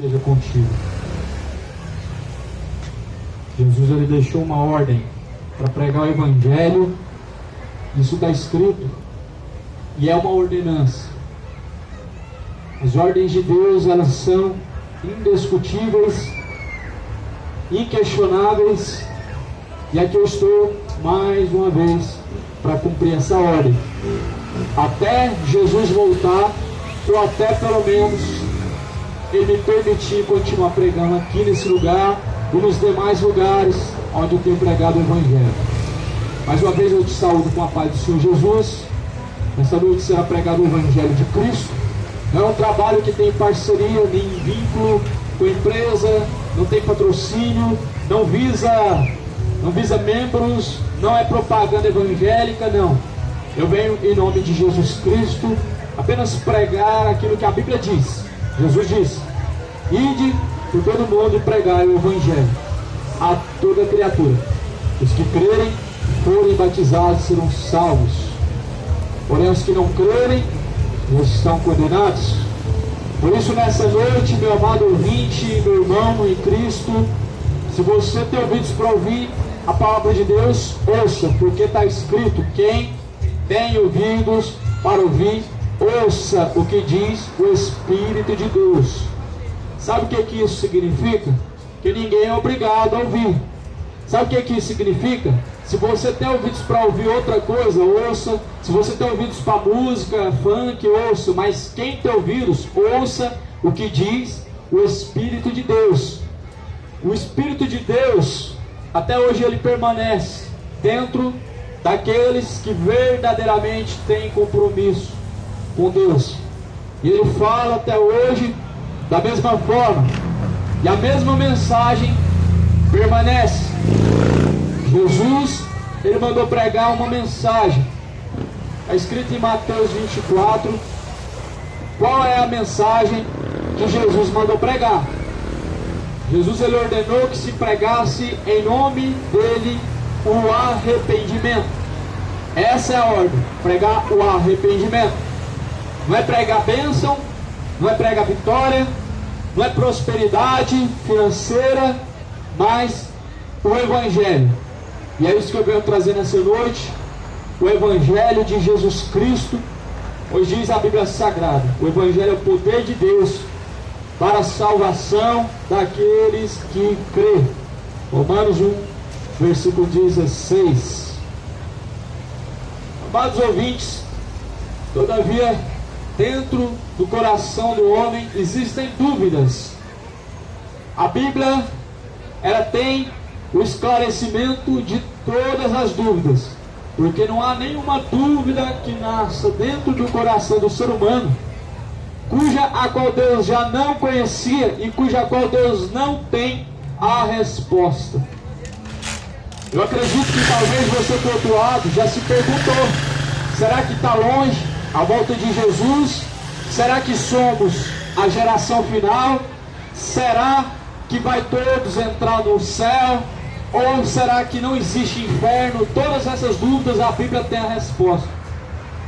Seja contigo. Jesus ele deixou uma ordem para pregar o Evangelho. Isso está escrito e é uma ordenança. As ordens de Deus, elas são indiscutíveis, inquestionáveis, e aqui eu estou mais uma vez para cumprir essa ordem até Jesus voltar, ou até pelo menos Ele me permitir continuar pregando aqui nesse lugar e nos demais lugares onde eu tenho pregado o Evangelho. Mais uma vez eu te saúdo com a paz do Senhor Jesus. Nessa noite será pregado o Evangelho de Cristo. Não é um trabalho que tem parceria, nem vínculo com a empresa, não tem patrocínio, não visa membros, não é propaganda evangélica, não. Eu venho em nome de Jesus Cristo apenas pregar aquilo que a Bíblia diz. Jesus disse: ide por todo mundo e pregai o Evangelho a toda criatura. Os que crerem, forem batizados, serão salvos. Porém, os que não crerem, eles estão condenados. Por isso, nessa noite, meu amado ouvinte, meu irmão em Cristo, se você tem ouvidos para ouvir a palavra de Deus, ouça, porque está escrito: quem tem ouvidos para ouvir, ouça o que diz o Espírito de Deus. Sabe o que isso significa? Que ninguém é obrigado a ouvir. Sabe o que isso significa? Se você tem ouvidos para ouvir outra coisa, ouça. Se você tem ouvidos para música, funk, ouça. Mas quem tem ouvidos, ouça o que diz o Espírito de Deus. O Espírito de Deus, até hoje ele permanece dentro daqueles que verdadeiramente têm compromisso com Deus. E ele fala até hoje da mesma forma. E a mesma mensagem permanece. Jesus, ele mandou pregar uma mensagem. Está escrito em Mateus 24. Qual é a mensagem que Jesus mandou pregar? Jesus, ele ordenou que se pregasse em nome dele o arrependimento. Essa é a ordem, pregar o arrependimento. Não é pregar bênção, não é pregar vitória, não é prosperidade financeira, mas o Evangelho. E é isso que eu venho trazer nessa noite, o Evangelho de Jesus Cristo. Hoje diz a Bíblia Sagrada: o Evangelho é o poder de Deus para a salvação daqueles que crêem. Romanos 1, versículo 16. Amados ouvintes, todavia, dentro do coração do homem existem dúvidas. A Bíblia, ela tem o esclarecimento de todas as dúvidas, porque não há nenhuma dúvida que nasça dentro do coração do ser humano, a qual Deus já não conhecia e cuja qual Deus não tem a resposta. Eu acredito que talvez você do outro lado já se perguntou: será que está longe a volta de Jesus? Será que somos a geração final? Será que vai todos entrar no céu? Ou será que não existe inferno? Todas essas dúvidas a Bíblia tem a resposta.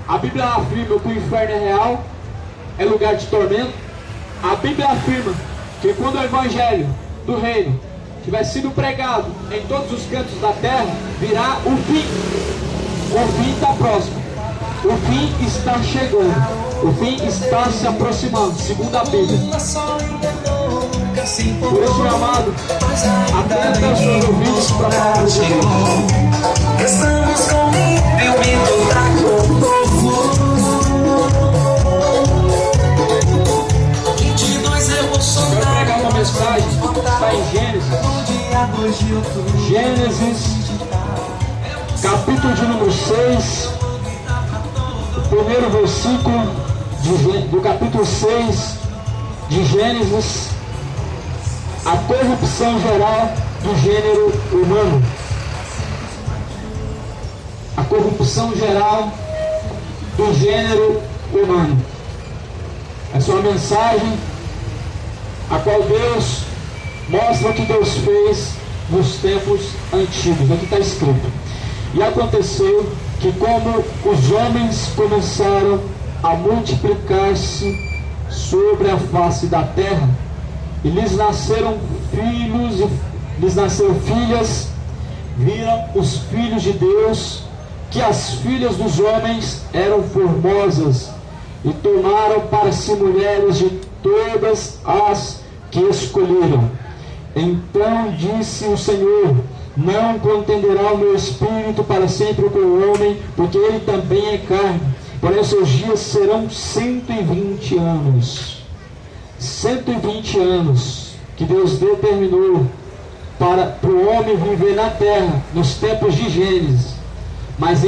A Bíblia afirma que o inferno é real, é lugar de tormento. A Bíblia afirma que quando o Evangelho do Reino tiver sido pregado em todos os cantos da terra, virá o fim. O fim está próximo. O fim está chegando. O fim está se aproximando, segundo a Bíblia. Por isso, meu amado, atenta aos seus ouvidos para a palavra de Deus. Estamos com o da povo. Eu vou pregar uma mensagem que está em Gênesis. Gênesis, capítulo de número 6. O primeiro versículo do capítulo 6 de Gênesis. A corrupção geral do gênero humano. A corrupção geral do gênero humano. Essa é uma mensagem a qual Deus mostra o que Deus fez nos tempos antigos. Aqui está escrito: e aconteceu que, como os homens começaram a multiplicar-se sobre a face da terra, e lhes nasceram filhos e lhes nasceram filhas. Viram os filhos de Deus que as filhas dos homens eram formosas, e tomaram para si mulheres de todas as que escolheram. Então disse o Senhor: não contenderá o meu espírito para sempre com o homem, porque ele também é carne, porém os seus dias serão 120 anos. 120 anos que Deus determinou para o homem viver na terra, nos tempos de Gênesis. Mas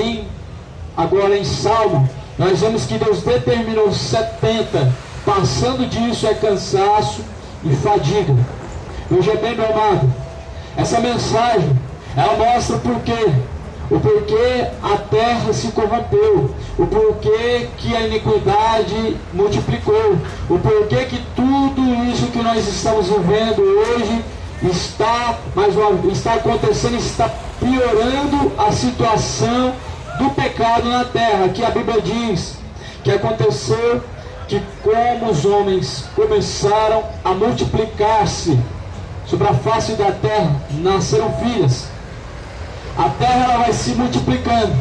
agora em Salmo, nós vemos que Deus determinou 70, passando disso é cansaço e fadiga. Veja bem, meu amado, essa mensagem, ela mostra o porquê a terra se corrompeu, o porquê que a iniquidade multiplicou, o porquê que tudo isso que nós estamos vivendo hoje está acontecendo, está piorando a situação do pecado na terra. Que a Bíblia diz que aconteceu que, como os homens começaram a multiplicar-se sobre a face da terra, nasceram filhas. A terra ela vai se multiplicando,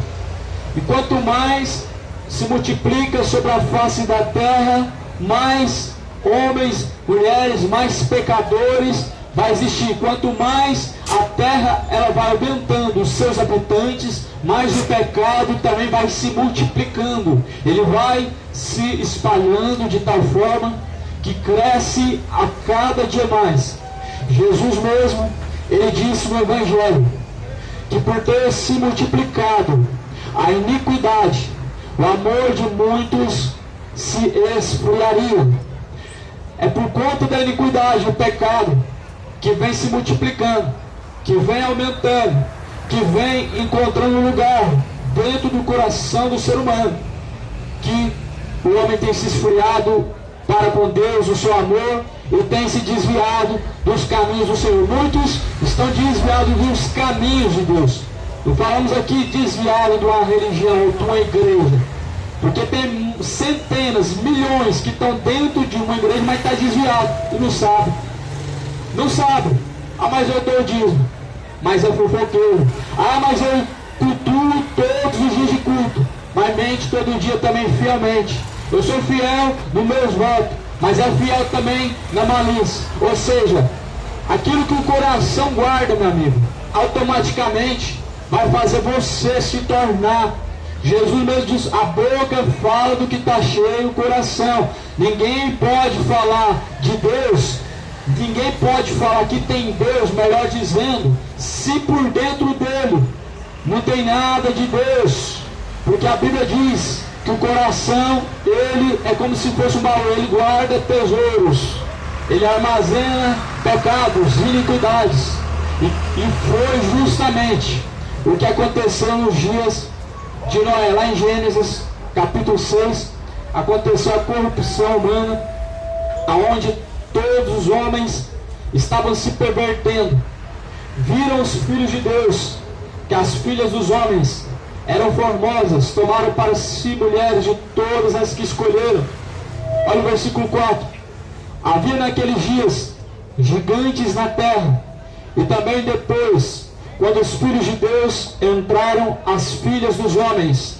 e quanto mais se multiplica sobre a face da terra, mais homens, mulheres, mais pecadores vai existir. Quanto mais a terra ela vai aumentando os seus habitantes, mais o pecado também vai se multiplicando. Ele vai se espalhando de tal forma que cresce a cada dia mais. Jesus mesmo, ele disse no Evangelho que por ter se multiplicado a iniquidade, o amor de muitos se esfriaria. É por conta da iniquidade, o pecado, que vem se multiplicando, que vem aumentando, que vem encontrando lugar dentro do coração do ser humano, que o homem tem se esfriado para com Deus, o seu amor, e tem se desviado dos caminhos do Senhor. Muitos estão desviados dos caminhos de Deus. Não falamos aqui desviado de uma religião ou de uma igreja, porque tem centenas, milhões que estão dentro de uma igreja, mas está desviado e não sabe. Não sabe. Ah, mas eu dou dízimo, mas é fofoqueiro. Ah, mas eu cultuo todos os dias de culto, mas mente todo dia também fielmente. Eu sou fiel nos meus votos, mas é fiel também na malícia. Ou seja, aquilo que o coração guarda, meu amigo, automaticamente vai fazer você se tornar. Jesus mesmo diz: a boca fala do que está cheio o coração. Ninguém pode falar de Deus, ninguém pode falar que tem Deus, melhor dizendo, se por dentro dele não tem nada de Deus. Porque a Bíblia diz que o coração, ele é como se fosse um baú, ele guarda tesouros, ele armazena pecados, iniquidades. E foi justamente o que aconteceu nos dias de Noé. Lá em Gênesis capítulo 6, aconteceu a corrupção humana, aonde todos os homens estavam se pervertendo. Viram os filhos de Deus que as filhas dos homens eram formosas, tomaram para si mulheres de todas as que escolheram. Olha o versículo 4. Havia naqueles dias gigantes na terra, e também depois, quando os filhos de Deus entraram as filhas dos homens,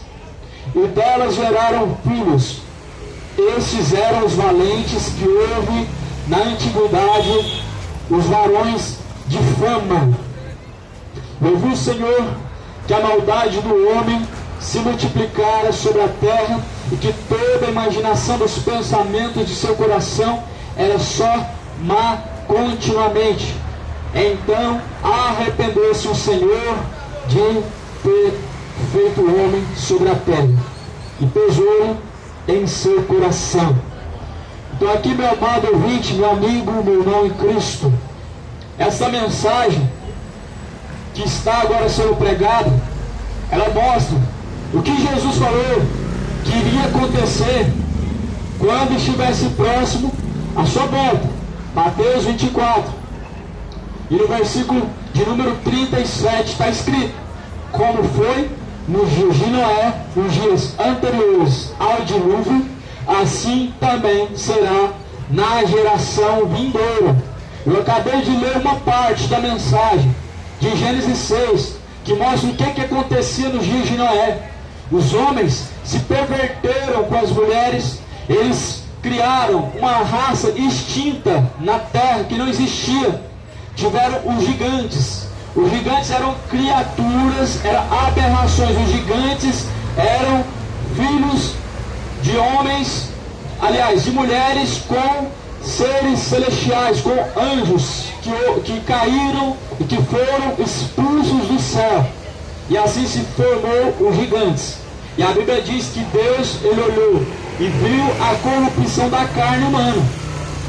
e delas geraram filhos. Esses eram os valentes que houve na antiguidade, os varões de fama. Ouviu o Senhor que a maldade do homem se multiplicara sobre a terra, e que toda a imaginação dos pensamentos de seu coração era só má continuamente. Então arrependeu-se o Senhor de ter feito o homem sobre a terra, e pesou em seu coração. Então aqui, meu amado ouvinte, meu amigo, meu irmão em Cristo, essa mensagem que está agora sendo pregada, ela mostra o que Jesus falou que iria acontecer quando estivesse próximo a sua volta. Mateus 24, e no versículo de número 37 está escrito: como foi nos dias de Noé, nos dias anteriores ao dilúvio, assim também será na geração vindoura. Eu acabei de ler uma parte da mensagem de Gênesis 6, que mostra o que acontecia nos dias de Noé. Os homens se perverteram com as mulheres, eles criaram uma raça extinta na terra que não existia. Tiveram os gigantes. Os gigantes eram criaturas, eram aberrações. Os gigantes eram filhos de homens, aliás, de mulheres com seres celestiais, com anjos que caíram e que foram expulsos do céu. E assim se formou os gigantes. E a Bíblia diz que Deus, ele olhou e viu a corrupção da carne humana.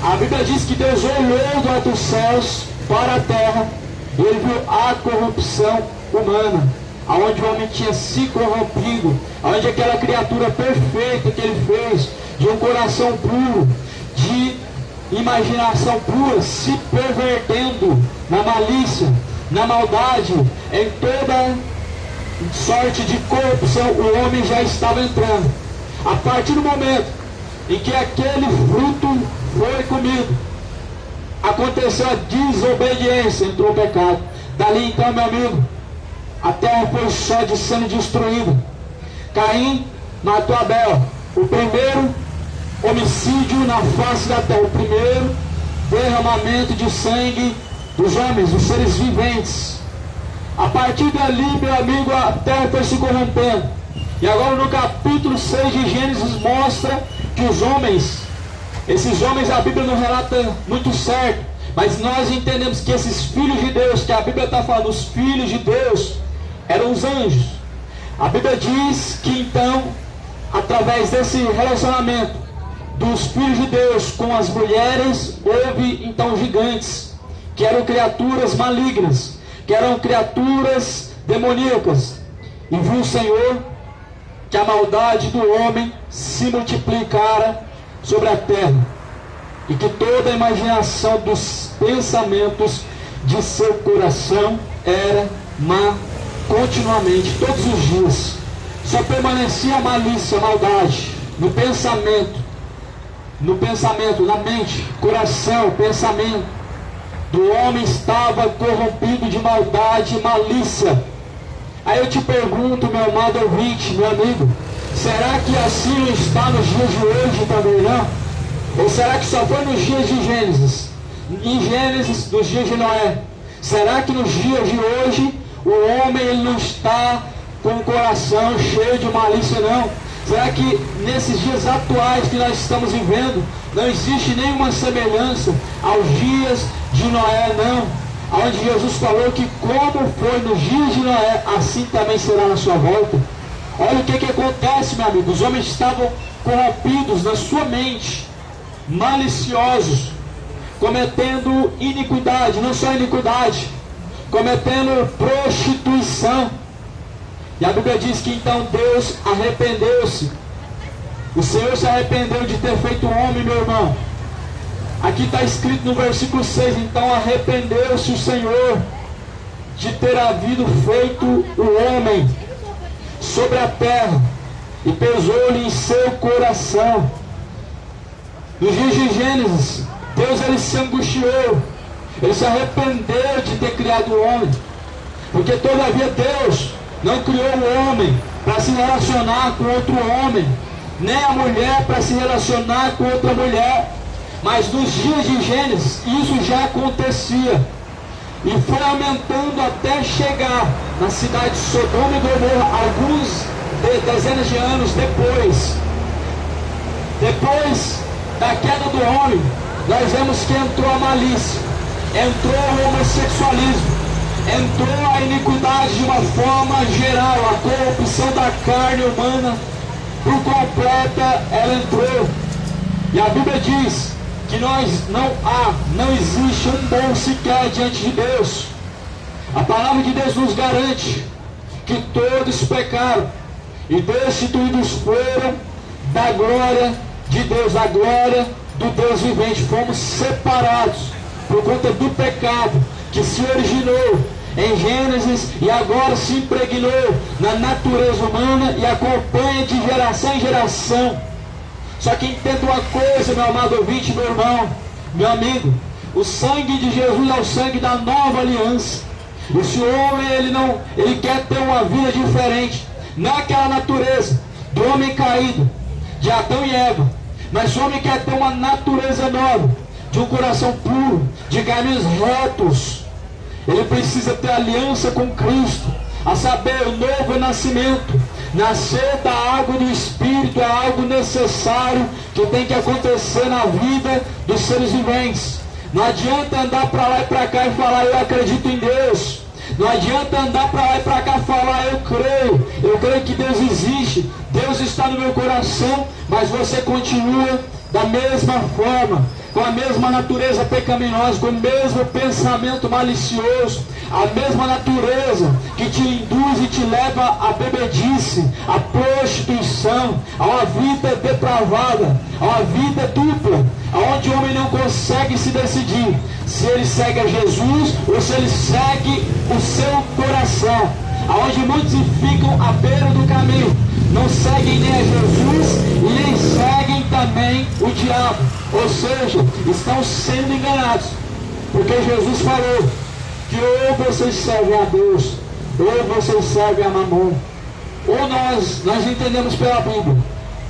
A Bíblia diz que Deus olhou do alto dos céus para a terra e ele viu a corrupção humana, aonde o homem tinha se corrompido, aonde aquela criatura perfeita que ele fez, de um coração puro, de imaginação pura, se pervertendo na malícia, na maldade, em toda sorte de corrupção, o homem já estava entrando. A partir do momento em que aquele fruto foi comido, aconteceu a desobediência, entrou o pecado. Dali então, meu amigo, a terra foi só de sendo destruída. Caim matou Abel, o primeiro homicídio na face da terra, o primeiro derramamento de sangue dos homens, dos seres viventes. A partir dali, meu amigo, a terra foi se corrompendo. E agora no capítulo 6 de Gênesis mostra que os homens, esses homens a Bíblia não relata muito certo, mas nós entendemos que esses filhos de Deus, que a Bíblia está falando, os filhos de Deus, eram os anjos. A Bíblia diz que então, através desse relacionamento dos filhos de Deus com as mulheres, houve então gigantes, que eram criaturas malignas, que eram criaturas demoníacas. E viu o Senhor que a maldade do homem se multiplicara sobre a terra, e que toda a imaginação dos pensamentos de seu coração era má continuamente, todos os dias. Só permanecia a malícia, a maldade no pensamento, na mente, coração, pensamento do homem estava corrompido de maldade e malícia. Aí eu te pergunto, meu amado ouvinte, meu amigo, será que assim não está nos dias de hoje também, não? Ou será que só foi nos dias de Gênesis? Em Gênesis, nos dias de Noé? Será que nos dias de hoje o homem ele não está com o coração cheio de malícia, não? Será que nesses dias atuais que nós estamos vivendo não existe nenhuma semelhança aos dias de Noé, não? Onde Jesus falou que como foi nos dias de Noé, assim também será na sua volta. Olha o que acontece, meu amigo. Os homens estavam corrompidos na sua mente, maliciosos, cometendo iniquidade, não só iniquidade, cometendo prostituição. E a Bíblia diz que então Deus arrependeu-se. O Senhor se arrependeu de ter feito o homem, meu irmão. Aqui está escrito no versículo 6, então arrependeu-se o Senhor de ter havido feito o homem sobre a terra, e pesou-lhe em seu coração. Nos dias de Gênesis, Deus ele se angustiou, ele se arrependeu de ter criado o homem, porque todavia Deus não criou o homem para se relacionar com outro homem, nem a mulher para se relacionar com outra mulher. Mas nos dias de Gênesis, isso já acontecia. E foi aumentando até chegar na cidade de Sodoma e Gomorra, alguns dezenas de anos depois. Depois da queda do homem, nós vemos que entrou a malícia, entrou o homossexualismo, entrou a iniquidade de uma forma geral, a corrupção da carne humana, por completa, ela entrou. E a Bíblia diz que não existe um bom sequer diante de Deus. A palavra de Deus nos garante que todos pecaram e destituídos foram da glória de Deus, da glória do Deus vivente. Fomos separados por conta do pecado que se originou em Gênesis e agora se impregnou na natureza humana e acompanha de geração em geração. Só que entenda uma coisa, meu amado ouvinte, meu irmão, meu amigo, O sangue de Jesus é o sangue da nova aliança. E se o homem ele quer ter uma vida diferente, não aquela natureza do homem caído, de Adão e Eva, mas o homem quer ter uma natureza nova, de um coração puro, de caminhos retos, ele precisa ter aliança com Cristo, a saber, o novo nascimento. Nascer da água do Espírito é algo necessário que tem que acontecer na vida dos seres viventes. Não adianta andar para lá e para cá e falar eu acredito em Deus. Não adianta andar para lá e para cá e falar eu creio que Deus existe, Deus está no meu coração, mas você continua da mesma forma, com a mesma natureza pecaminosa, com o mesmo pensamento malicioso, a mesma natureza que te induz e te leva à bebedice, à prostituição, a uma vida depravada, a uma vida dupla, onde o homem não consegue se decidir se ele segue a Jesus ou se ele segue o seu coração, aonde muitos ficam à beira do caminho, não seguem nem a Jesus e nem seguem também o diabo, ou seja, estão sendo enganados, porque Jesus falou que ou vocês servem a Deus, ou vocês servem a Mamon. Ou nós entendemos pela Bíblia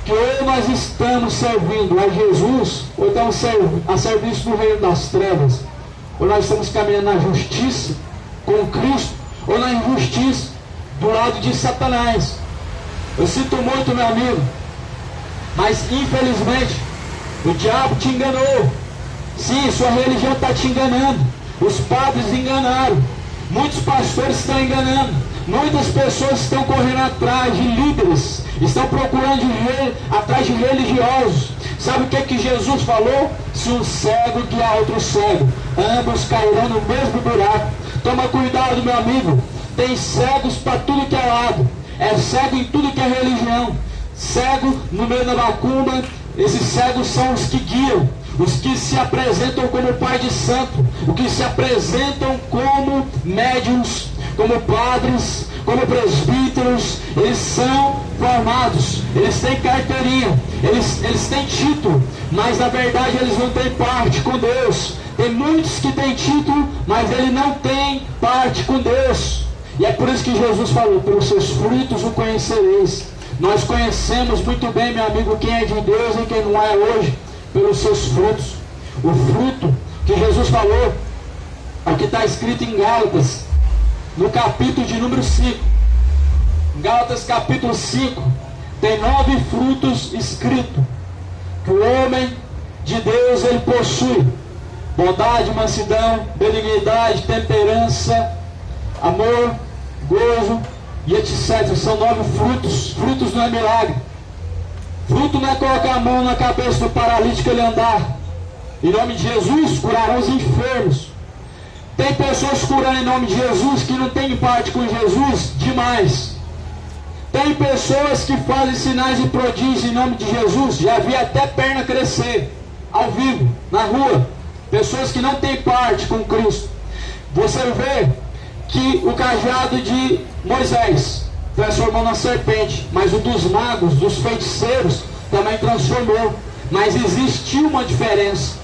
que ou nós estamos servindo a Jesus, ou estamos a serviço do reino das trevas, ou nós estamos caminhando na justiça com Cristo, ou na injustiça do lado de Satanás. Eu sinto muito, meu amigo, mas infelizmente o diabo te enganou. Sim, sua religião está te enganando. Os padres enganaram, muitos pastores estão enganando, muitas pessoas estão correndo atrás de líderes, estão procurando atrás de religiosos. Sabe o que Jesus falou? Se um cego guiar outro cego, ambos cairão no mesmo buraco. Toma cuidado, meu amigo, tem cegos para tudo que é lado, é cego em tudo que é religião, cego no meio da macumba. Esses cegos são os que guiam, os que se apresentam como pai de santo, os que se apresentam como médiuns, como padres, como presbíteros. Eles são formados, eles têm carteirinha, eles têm título, mas na verdade eles não têm parte com Deus. Tem muitos que têm título, mas ele não tem parte com Deus. E é por isso que Jesus falou, pelos seus frutos o conhecereis. Nós conhecemos muito bem, meu amigo, quem é de Deus e quem não é hoje, pelos seus frutos. O fruto que Jesus falou, é o que está escrito em Gálatas, no capítulo de número 5. Gálatas capítulo 5, tem 9 frutos escritos, que o homem de Deus ele possui: bondade, mansidão, benignidade, temperança, amor, gozo e etc. São 9 frutos. Frutos não é milagre. Fruto não é colocar a mão na cabeça do paralítico e ele andar. Em nome de Jesus, curarão os enfermos. Tem pessoas curando em nome de Jesus que não tem parte com Jesus demais. Tem pessoas que fazem sinais e prodígios em nome de Jesus. Já vi até perna crescer, ao vivo, na rua. Pessoas que não têm parte com Cristo. Você vê que o cajado de Moisés transformou na serpente, mas o dos magos, dos feiticeiros, também transformou. Mas existiu uma diferença.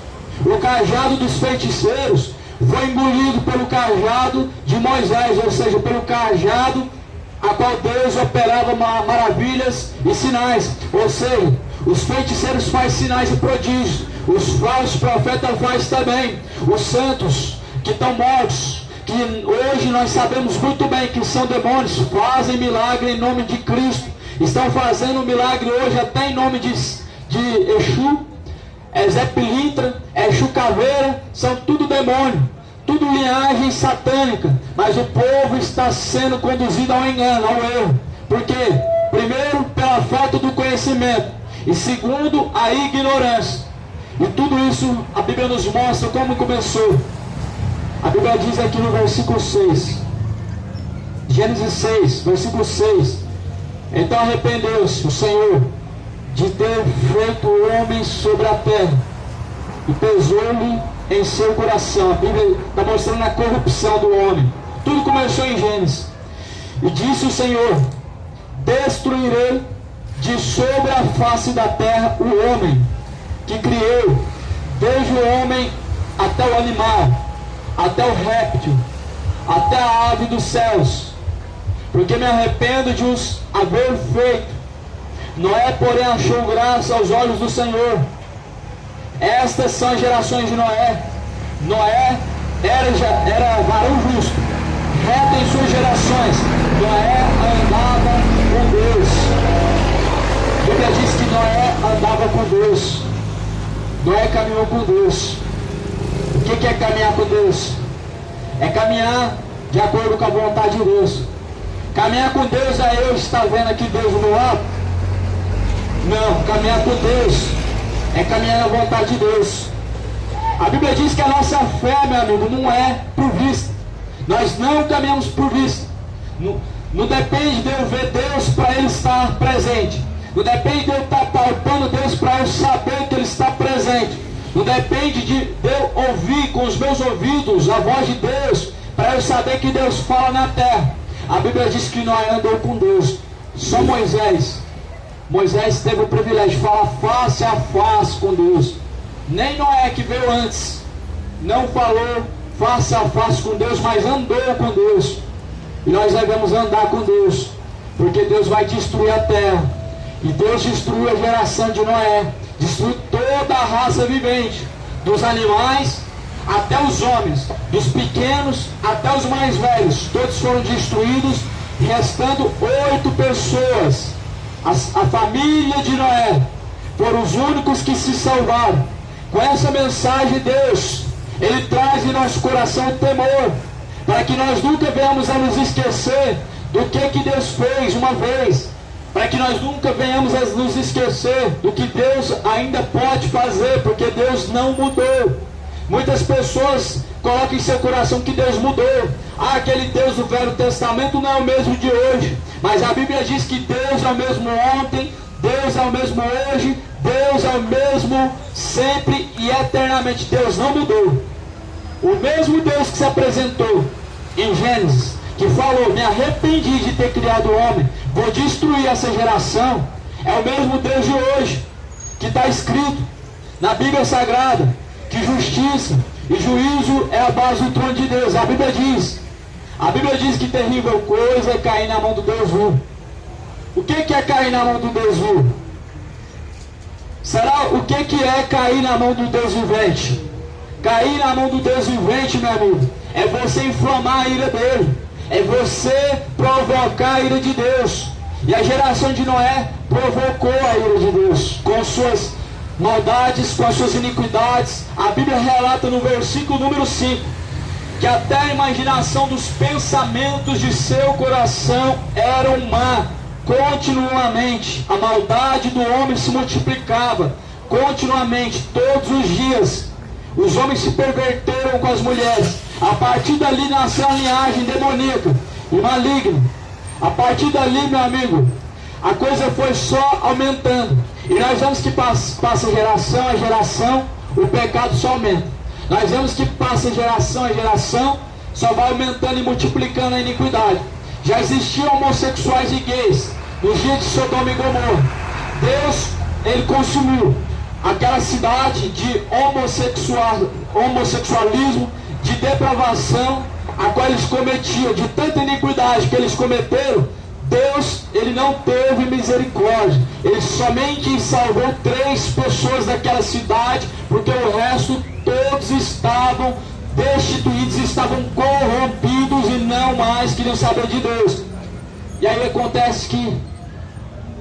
O cajado dos feiticeiros foi engolido pelo cajado de Moisés, ou seja, pelo cajado a qual Deus operava maravilhas e sinais. Ou seja, os feiticeiros fazem sinais e prodígios, os falsos profetas fazem também. Os santos que estão mortos, que hoje nós sabemos muito bem que são demônios, fazem milagre em nome de Cristo. Estão fazendo milagre hoje até em nome de Exu, Zé Pilintra, Exu Caveira, são tudo demônio, tudo linhagem satânica. Mas o povo está sendo conduzido ao engano, ao erro. Por quê? Primeiro, pela falta do conhecimento, e segundo, a ignorância. E tudo isso a Bíblia nos mostra como começou. A Bíblia diz aqui no versículo 6, Gênesis 6, versículo 6: então arrependeu-se o Senhor de ter feito o homem sobre a terra, e pesou-lhe em seu coração. A Bíblia está mostrando a corrupção do homem. Tudo começou em Gênesis. E disse o Senhor: destruirei de sobre a face da terra o homem que criei, desde o homem até o animal, até o réptil, até a ave dos céus, porque me arrependo de os haver feito. Noé, porém, achou graça aos olhos do Senhor. Estas são as gerações de Noé. Noé era varão justo, reto em suas gerações. Noé andava com Deus. A Bíblia diz que Noé andava com Deus. Noé caminhou com Deus. O que é caminhar com Deus? É caminhar de acordo com a vontade de Deus. Caminhar com Deus é eu estar vendo aqui Deus no meu lado? Não, caminhar com Deus é caminhar na vontade de Deus. A Bíblia diz que a nossa fé, meu amigo, não é por vista. Nós não caminhamos por vista. Não depende de eu ver Deus para Ele estar presente. Não depende de eu estar palpando Deus para eu saber que Ele está presente. Não depende de eu ouvir com os meus ouvidos a voz de Deus para eu saber que Deus fala na terra. A Bíblia diz que Noé andou com Deus. Só Moisés teve o privilégio de falar face a face com Deus. Nem Noé, que veio antes, não falou face a face com Deus, mas andou com Deus. E nós devemos andar com Deus, porque Deus vai destruir a terra. E Deus destruiu a geração de Noé, destruiu toda a raça vivente, dos animais até os homens, dos pequenos até os mais velhos. Todos foram destruídos, restando 8 pessoas. A família de Noé foram os únicos que se salvaram. Com essa mensagem, Deus, Ele traz em nosso coração o temor, para que nós nunca venhamos a nos esquecer do que Deus fez uma vez, para que nós nunca venhamos a nos esquecer do que Deus ainda pode fazer, porque Deus não mudou. Muitas pessoas colocam em seu coração que Deus mudou. Aquele Deus do Velho Testamento não é o mesmo de hoje. Mas a Bíblia diz que Deus é o mesmo ontem, Deus é o mesmo hoje, Deus é o mesmo sempre e eternamente. Deus não mudou. O mesmo Deus que se apresentou em Gênesis, que falou, me arrependi de ter criado o homem, vou destruir essa geração, é o mesmo Deus de hoje, que está escrito na Bíblia Sagrada, que justiça e juízo é a base do trono de Deus. A Bíblia diz que terrível coisa é cair na mão do Deus vivo. O que é cair na mão do Deus vivo? Será o que é cair na mão do Deus vivente? Cair na mão do Deus vivente, meu amigo, é você inflamar a ira dele, é você provocar a ira de Deus. E a geração de Noé provocou a ira de Deus com suas maldades, com as suas iniquidades. A Bíblia relata no versículo número 5 que até a imaginação dos pensamentos de seu coração eram má. Continuamente a maldade do homem se multiplicava, continuamente, todos os dias. Os homens se perverteram com as mulheres. A partir dali nasceu a linhagem demoníaca e maligna. A partir dali, meu amigo, a coisa foi só aumentando. E nós vemos que passa geração a geração, o pecado só aumenta. Nós vemos que passa geração a geração, só vai aumentando e multiplicando a iniquidade. Já existiam homossexuais e gays nos dias de Sodoma e Gomorra. Deus, Ele consumiu aquela cidade de homossexualismo, de depravação, a qual eles cometiam, de tanta iniquidade que eles cometeram. Deus, Ele não teve misericórdia. Ele somente salvou 3 pessoas daquela cidade, porque o resto todos estavam destituídos, estavam corrompidos e não mais queriam saber de Deus. E aí acontece que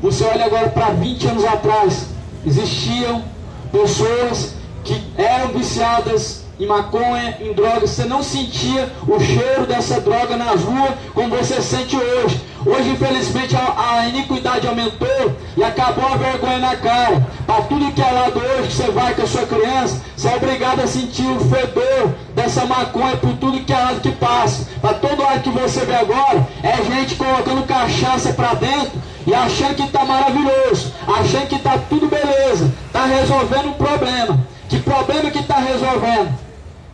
você olha agora para 20 anos atrás, existiam pessoas que eram viciadas em maconha, em drogas. Você não sentia o cheiro dessa droga na rua como você sente hoje. Hoje, infelizmente, a iniquidade aumentou e acabou a vergonha na cara. Para tudo que é lado hoje, que você vai com a sua criança, você é obrigado a sentir o fedor dessa maconha por tudo que é lado que passa. Para todo lado que você vê agora, é gente colocando cachaça para dentro e achando que está maravilhoso, achando que está tudo beleza, está resolvendo um problema. Que problema que está resolvendo?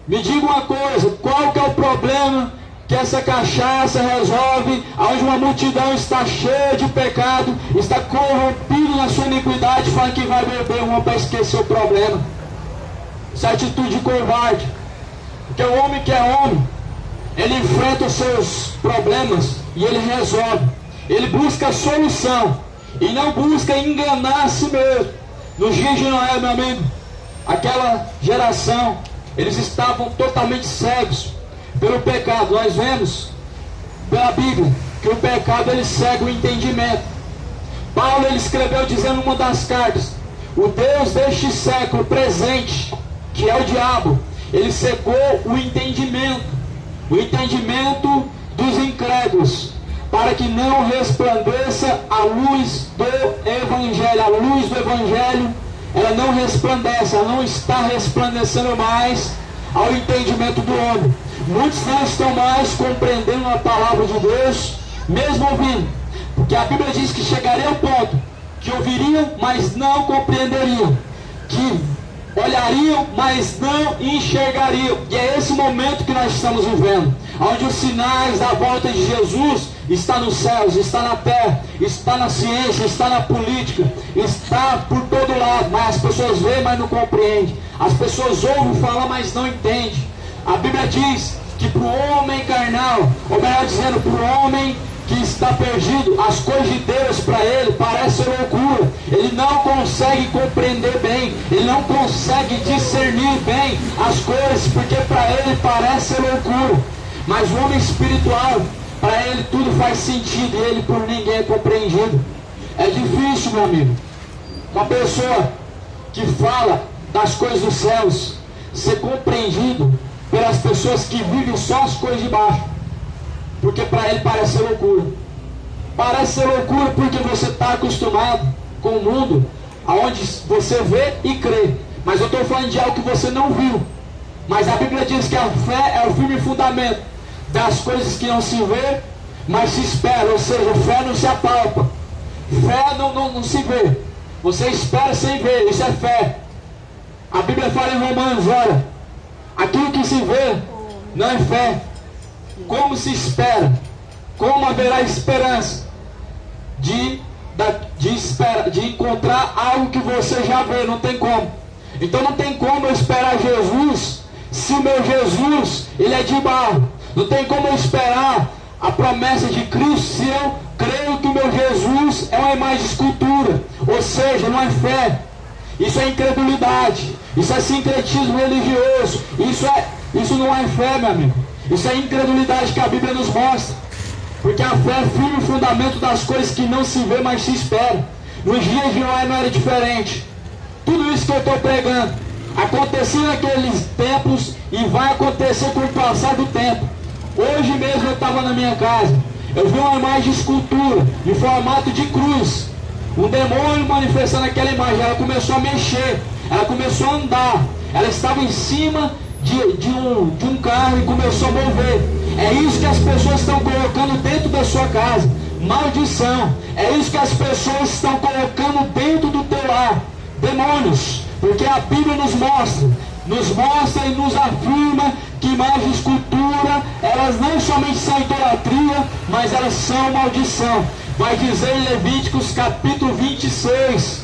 Me diga uma coisa, qual que é o problema que essa cachaça resolve, onde uma multidão está cheia de pecado, está corrompido na sua iniquidade, fala que vai beber uma para esquecer o problema? Isso é atitude de covarde. Porque o homem que é homem, ele enfrenta os seus problemas e ele resolve. Ele busca a solução e não busca enganar a si mesmo. Nos dias de Noé, meu amigo, aquela geração, eles estavam totalmente cegos pelo pecado. Nós vemos pela Bíblia que o pecado ele cega o entendimento. Paulo ele escreveu dizendo numa das cartas: o Deus deste século presente, que é o diabo, ele cegou o entendimento dos incrédulos, para que não resplandeça a luz do Evangelho. A luz do Evangelho, ela não resplandece, ela não está resplandecendo mais ao entendimento do homem. Muitos não estão mais compreendendo a palavra de Deus, mesmo ouvindo, porque a Bíblia diz que chegaria ao ponto que ouviriam, mas não compreenderiam, que olhariam, mas não enxergariam. E é esse momento que nós estamos vivendo, onde os sinais da volta de Jesus está nos céus, está na terra, está na ciência, está na política, está por todo lado, mas as pessoas veem, mas não compreendem. As pessoas ouvem falar, mas não entendem. A Bíblia diz que para o homem carnal, ou melhor dizendo, para o homem que está perdido, as coisas de Deus para ele parecem loucura. Ele não consegue compreender bem, ele não consegue discernir bem as coisas, porque para ele parece loucura. Mas o homem espiritual, para ele tudo faz sentido e ele por ninguém é compreendido. É difícil, meu amigo, uma pessoa que fala das coisas dos céus ser compreendido pelas pessoas que vivem só as coisas de baixo, porque para ele parece ser loucura. Parece ser loucura porque você está acostumado com o mundo onde você vê e crê. Mas eu estou falando de algo que você não viu. Mas a Bíblia diz que a fé é o firme fundamento das coisas que não se vê, mas se espera. Ou seja, fé não se apalpa, fé não se vê, você espera sem ver, isso é fé. A Bíblia fala em Romanos: olha, aquilo que se vê não é fé. Como se espera? Como haverá esperança de encontrar algo que você já vê? Não tem como. Então não tem como eu esperar Jesus se o meu Jesus ele é de barro. Não tem como eu esperar a promessa de Cristo se eu creio que o meu Jesus é uma imagem de escultura. Ou seja, não é fé. Isso é incredulidade. Isso é sincretismo religioso. Isso não é fé, meu amigo. Isso é incredulidade que a Bíblia nos mostra. Porque a fé é firme fundamento das coisas que não se vê, mas se espera. Nos dias de Noé não era diferente. Tudo isso que eu estou pregando aconteceu naqueles tempos e vai acontecer com o passar do tempo. Hoje mesmo eu estava na minha casa, eu vi uma imagem de escultura em formato de cruz. Um demônio manifestando aquela imagem. Ela começou a mexer, ela começou a andar, ela estava em cima de um carro e começou a mover. É isso que as pessoas estão colocando dentro da sua casa, maldição. É isso que as pessoas estão colocando dentro do teu lar, demônios. Porque a Bíblia nos mostra e nos afirma que imagem e escultura, elas não somente são idolatria, mas elas são maldição. Vai dizer em Levíticos capítulo 26,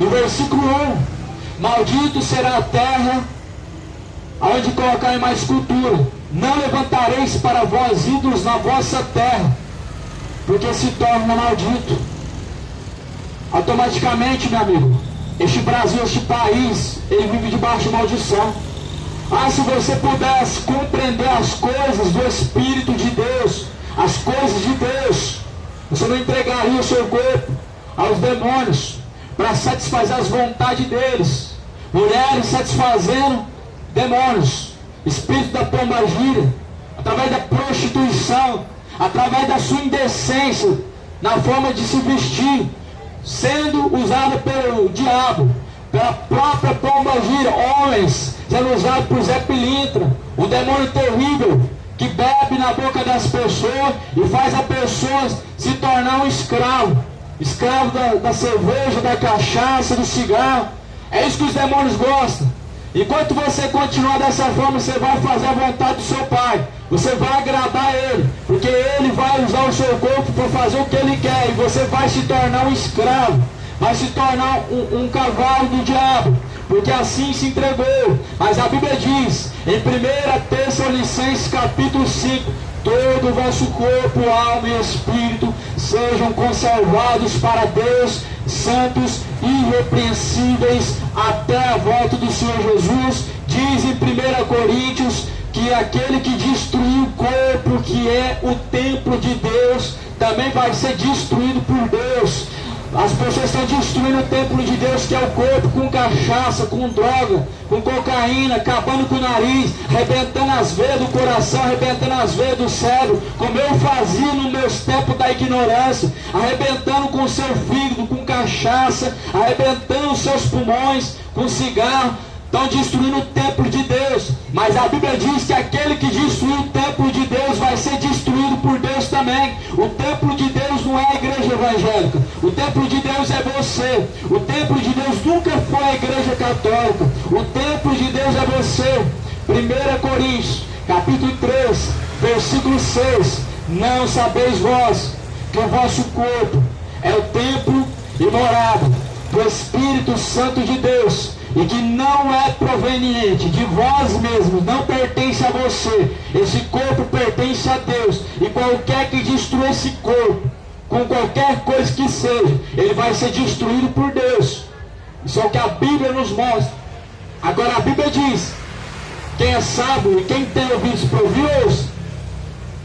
no versículo 1: maldito será a terra aonde colocarem mais escultura. Não levantareis para vós ídolos na vossa terra, porque se torna maldito. Automaticamente, meu amigo, este Brasil, este país, ele vive debaixo de maldição. Se você pudesse compreender as coisas do Espírito de Deus, as coisas de Deus, você não entregaria o seu corpo aos demônios para satisfazer as vontades deles. Mulheres satisfazendo demônios, espírito da pombagira, através da prostituição, através da sua indecência na forma de se vestir, sendo usada pelo diabo, pela própria pombagira. Homens sendo usados por Zé Pilintra, um demônio terrível que bebe na boca das pessoas e faz a pessoa se tornar um escravo da cerveja, da cachaça, do cigarro. É isso que os demônios gostam. Enquanto você continuar dessa forma, você vai fazer a vontade do seu pai, você vai agradar ele, porque ele vai usar o seu corpo para fazer o que ele quer, e você vai se tornar um escravo, vai se tornar um cavalo do diabo, porque assim se entregou. Mas a Bíblia diz, em 1 Tessalonicenses capítulo 5, todo o vosso corpo, alma e espírito sejam conservados para Deus, santos e irrepreensíveis até a volta do Senhor Jesus. Diz em 1 Coríntios que aquele que destruiu o corpo, que é o templo de Deus, também vai ser destruído por Deus. As pessoas estão destruindo o templo de Deus, que é o corpo, com cachaça, com droga, com cocaína, acabando com o nariz, arrebentando as veias do coração, arrebentando as veias do cérebro, como eu fazia nos meus tempos da ignorância, arrebentando com o seu fígado, com cachaça, arrebentando os seus pulmões, com cigarro. Estão destruindo o templo de Deus. Mas a Bíblia diz que aquele que destruiu o templo de Deus vai ser destruído por Deus também. O templo de Deus não é a igreja evangélica. O templo de Deus é você. O templo de Deus nunca foi a igreja católica. O templo de Deus é você. 1 Coríntios, capítulo 3, versículo 6. Não sabeis vós que o vosso corpo é o templo e morada do Espírito Santo de Deus, e que não é proveniente de vós mesmos, não pertence a você. Esse corpo pertence a Deus, e qualquer que destrua esse corpo, com qualquer coisa que seja, ele vai ser destruído por Deus. Isso é o que a Bíblia nos mostra. Agora a Bíblia diz, quem é sábio e quem tem ouvidos para ouvir, ouça.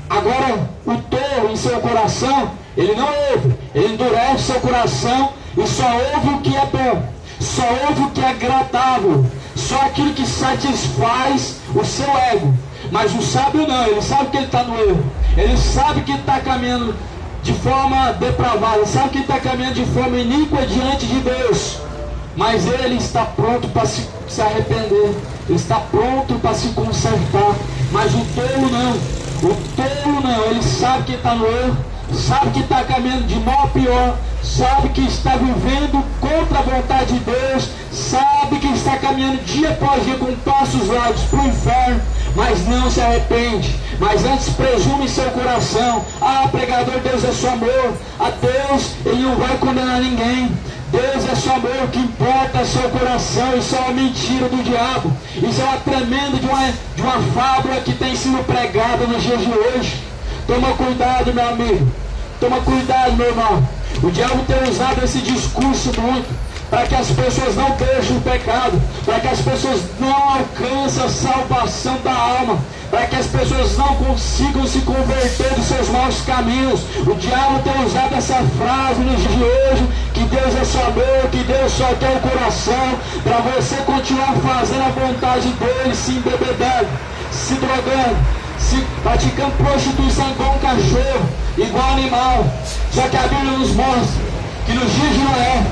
Agora o tolo em seu coração, ele não ouve, ele endurece seu coração e só ouve o que é bom, só ouve o que é agradável, só aquilo que satisfaz o seu ego. Mas o sábio não, ele sabe que ele está no erro, ele sabe que está caminhando de forma depravada, ele sabe que está caminhando de forma iníqua diante de Deus, mas ele está pronto para se arrepender, ele está pronto para se consertar. Mas o tolo não, ele sabe que está no erro, sabe que está caminhando de mal a pior, sabe que está vivendo contra a vontade de Deus, sabe que está caminhando dia após dia com passos largos para o inferno, mas não se arrepende, mas antes presume em seu coração: ah, pregador, Deus é só amor, a Deus, Ele não vai condenar ninguém, Deus é só amor, o que importa é seu coração. Isso é uma mentira do diabo, isso é uma tremenda de uma fábula que tem sido pregada nos dias de hoje. Toma cuidado, meu amigo, toma cuidado, meu irmão. O diabo tem usado esse discurso muito para que as pessoas não deixem o pecado, para que as pessoas não alcancem a salvação da alma, para que as pessoas não consigam se converter dos seus maus caminhos. O diabo tem usado essa frase nos dias de hoje, que Deus é só amor, que Deus só quer o coração, para você continuar fazendo a vontade dele, se embebedando, se drogando, se praticando prostituição igual um cachorro, igual um animal. Só que a Bíblia nos mostra que nos dias de Noé,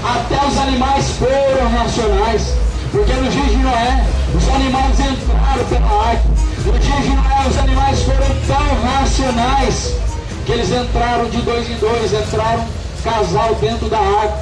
até os animais foram racionais, porque nos dias de Noé, os animais entraram pela arca. No dia de Noé, os animais foram tão racionais que eles entraram de dois em dois, entraram casal dentro da arca.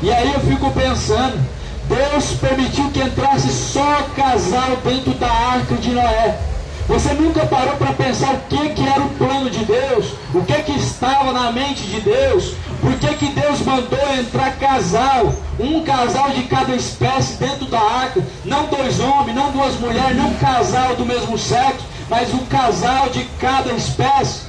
E aí eu fico pensando, Deus permitiu que entrasse só casal dentro da arca de Noé. Você nunca parou para pensar o que era o plano de Deus? O que estava na mente de Deus? Por que Deus mandou entrar casal? Um casal de cada espécie dentro da arca. Não dois homens, não duas mulheres, não um casal do mesmo sexo, mas um casal de cada espécie.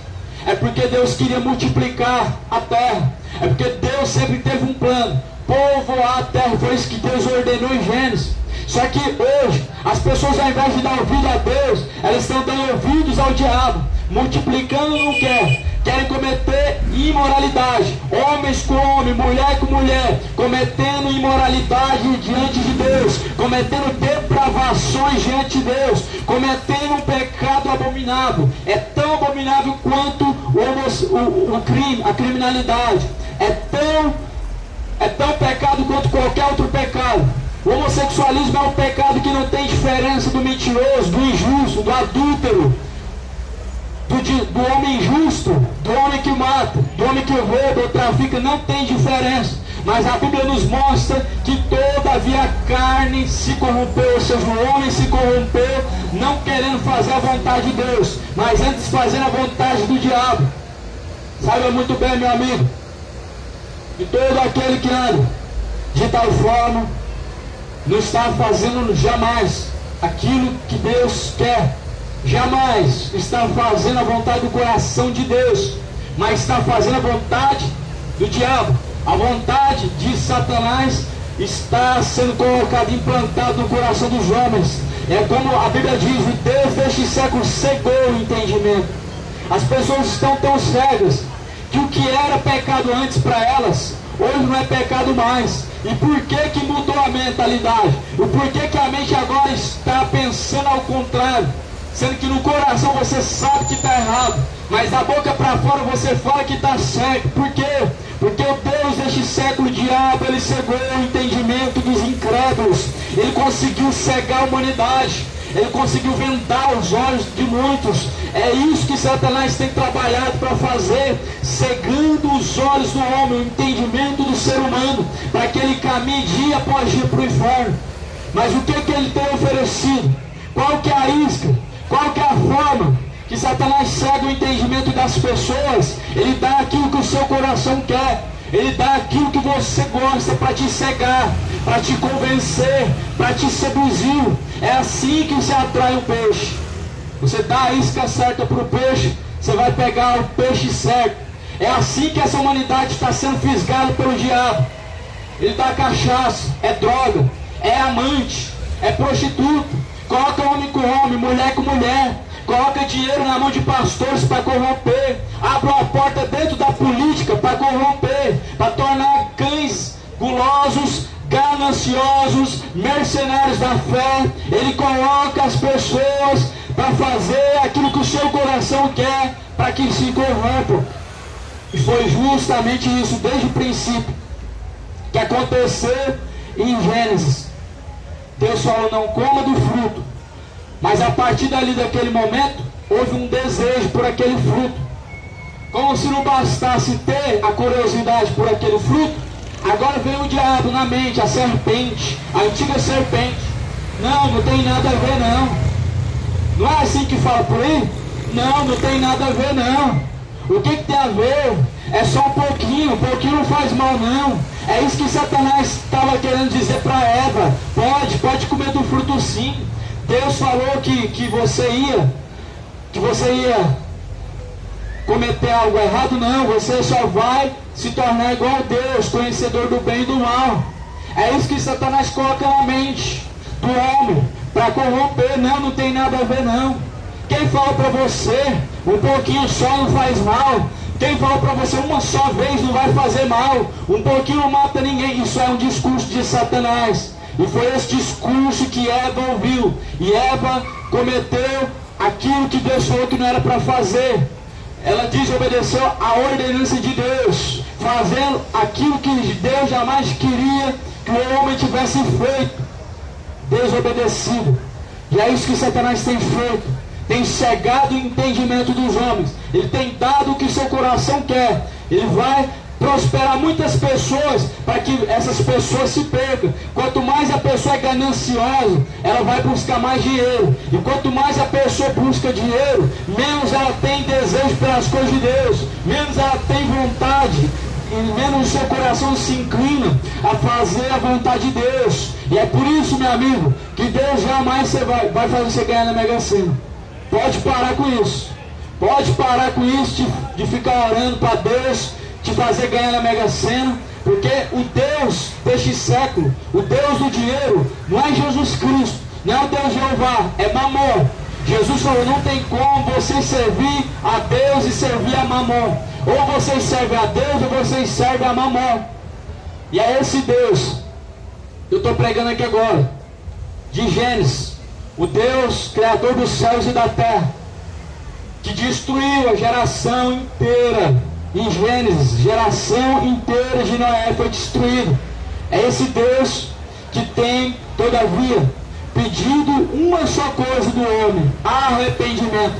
É porque Deus queria multiplicar a terra. É porque Deus sempre teve um plano: povoar a terra. Foi isso que Deus ordenou em Gênesis. Só que hoje, as pessoas, ao invés de dar ouvido a Deus, elas estão dando ouvidos ao diabo. Multiplicando não querem cometer imoralidade. Homens com homem, mulher com mulher, cometendo imoralidade diante de Deus, cometendo depravações diante de Deus, cometendo um pecado abominável. É tão abominável quanto o crime, a criminalidade. É tão pecado quanto qualquer outro pecado. O homossexualismo é um pecado que não tem diferença do mentiroso, do injusto, do adúltero, do homem injusto, do homem que mata, do homem que rouba ou trafica. Não tem diferença. Mas a Bíblia nos mostra que todavia a carne se corrompeu, ou seja, o homem se corrompeu, não querendo fazer a vontade de Deus, mas antes fazendo a vontade do diabo. Saiba muito bem, meu amigo, que todo aquele que anda de tal forma, não está fazendo jamais aquilo que Deus quer, jamais está fazendo a vontade do coração de Deus, mas está fazendo a vontade do diabo. A vontade de Satanás está sendo colocada, implantada no coração dos homens. É como a Bíblia diz: o Deus deste século cegou o entendimento. As pessoas estão tão cegas que o que era pecado antes para elas, hoje não é pecado mais. E por que mudou a mentalidade? O porquê que a mente agora está pensando ao contrário? Sendo que no coração você sabe que está errado, mas da boca para fora você fala que está certo. Por quê? Porque o Deus deste século, o diabo, ele cegou o entendimento dos incrédulos. Ele conseguiu cegar a humanidade. Ele conseguiu vendar os olhos de muitos. É isso que Satanás tem trabalhado para fazer, cegando os olhos do homem, o entendimento do ser humano, para que ele caminhe dia após dia para o inferno. Mas o que ele tem oferecido? Qual que é a isca? Qual que é a forma que Satanás cega o entendimento das pessoas? Ele dá aquilo que o seu coração quer. Ele dá aquilo que você gosta para te cegar, para te convencer, para te seduzir. É assim que você atrai o peixe. Você dá a isca certa para o peixe, você vai pegar o peixe certo. É assim que essa humanidade está sendo fisgada pelo diabo. Ele dá cachaça, é droga, é amante, é prostituta. Coloca homem com homem, mulher com mulher. Coloca dinheiro na mão de pastores para corromper. Abre uma porta dentro da política para corromper, para tornar cães gulosos, gananciosos, mercenários da fé. Ele coloca as pessoas para fazer aquilo que o seu coração quer, para que se corrompam. E foi justamente isso, desde o princípio, que aconteceu em Gênesis. Deus falou: não coma do fruto. Mas a partir dali, daquele momento, houve um desejo por aquele fruto. Como se não bastasse ter a curiosidade por aquele fruto, agora vem o diabo na mente, a serpente, a antiga serpente. Não tem nada a ver não. Não é assim que fala por aí? Não tem nada a ver não. O que tem a ver? É só um pouquinho não faz mal não. É isso que Satanás estava querendo dizer para Eva. Pode comer do fruto sim. Deus falou que você ia cometer algo errado. Não, você só vai se tornar igual a Deus, conhecedor do bem e do mal. É isso que Satanás coloca na mente do homem, para corromper. Não tem nada a ver não. Quem fala para você um pouquinho só não faz mal? Quem fala para você uma só vez não vai fazer mal? Um pouquinho não mata ninguém. Isso é um discurso de Satanás. E foi esse discurso que Eva ouviu. E Eva cometeu aquilo que Deus falou que não era para fazer. Ela desobedeceu a ordenança de Deus, fazendo aquilo que Deus jamais queria que o homem tivesse feito. Desobedecido. E é isso que Satanás tem feito. Tem cegado o entendimento dos homens. Ele tem dado o que seu coração quer. Ele vai prosperar muitas pessoas para que essas pessoas se percam. Quanto mais a pessoa é gananciosa, ela vai buscar mais dinheiro. E quanto mais a pessoa busca dinheiro, menos ela tem desejo pelas coisas de Deus, menos ela tem vontade, e menos o seu coração se inclina a fazer a vontade de Deus. E é por isso, meu amigo, que Deus jamais vai fazer você ganhar na Mega Sena. Pode parar com isso. Pode parar com isso de ficar orando para Deus te fazer ganhar na Mega Sena, porque o Deus deste século, o Deus do dinheiro, não é Jesus Cristo, não é o Deus Jeová, é Mamon. Jesus falou: não tem como vocês servir a Deus e servir a Mamon. Ou vocês servem a Deus ou vocês servem a Mamon. E é esse Deus que eu estou pregando aqui agora, de Gênesis, o Deus criador dos céus e da terra, que destruiu a geração inteira. Em Gênesis, geração inteira de Noé foi destruída. É esse Deus que tem, todavia, pedido uma só coisa do homem: arrependimento.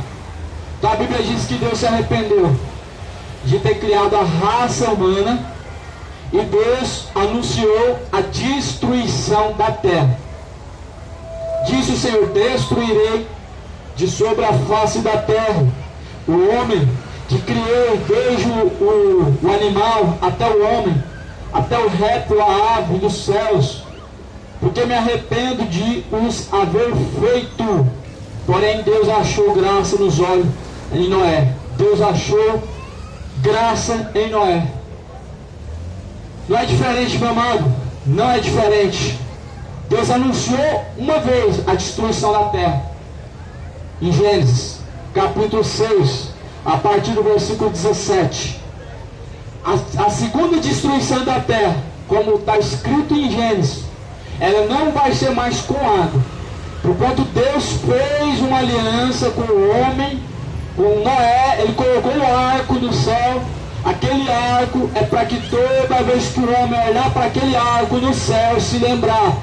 Então a Bíblia diz que Deus se arrependeu de ter criado a raça humana, e Deus anunciou a destruição da terra. Disse o Senhor: destruirei de sobre a face da terra o homem que criou, desde o animal até o homem, até o réptil, a ave dos céus, porque me arrependo de os haver feito. Porém Deus achou graça nos olhos em Noé. Deus achou graça em Noé. Não é diferente, meu amado, não é diferente. Deus anunciou uma vez a destruição da terra, em Gênesis capítulo 6, a partir do versículo 17. A segunda destruição da terra, como está escrito em Gênesis, ela não vai ser mais com água. Porquanto Deus fez uma aliança com o homem, com Noé. Ele colocou um arco no céu. Aquele arco é para que toda vez que o homem olhar para aquele arco no céu, se lembrar,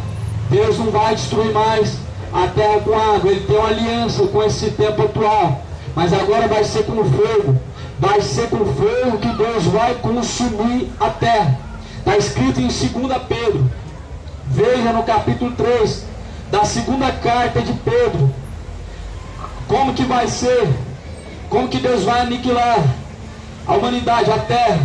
Deus não vai destruir mais a terra com água. Ele tem uma aliança com esse tempo atual, mas agora vai ser com fogo. Vai ser com fogo que Deus vai consumir a terra. Está escrito em 2 Pedro. Veja no capítulo 3 da segunda carta de Pedro, como que vai ser, como que Deus vai aniquilar a humanidade, a terra,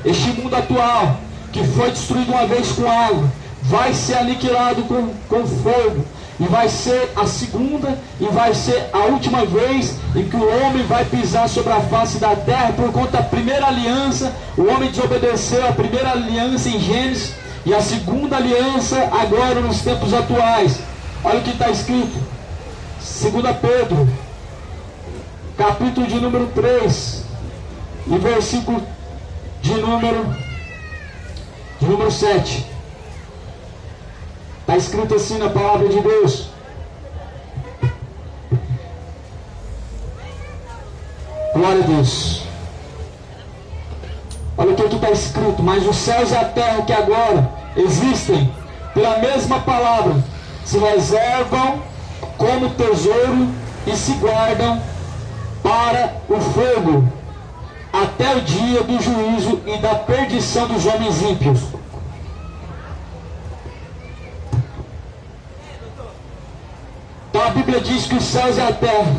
este mundo atual, que foi destruído uma vez com água, vai ser aniquilado com fogo, e vai ser a segunda e vai ser a última vez em que o homem vai pisar sobre a face da terra, por conta da primeira aliança. O homem desobedeceu a primeira aliança em Gênesis, e a segunda aliança agora nos tempos atuais. Olha o que está escrito, 2 Pedro, capítulo de número 3, e versículo de número 7. Está escrito assim na palavra de Deus: glória a Deus. Olha o que está escrito: mas os céus e a terra que agora existem, pela mesma palavra, se reservam como tesouro e se guardam para o fogo, até o dia do juízo e da perdição dos homens ímpios. Então a Bíblia diz que os céus e a terra,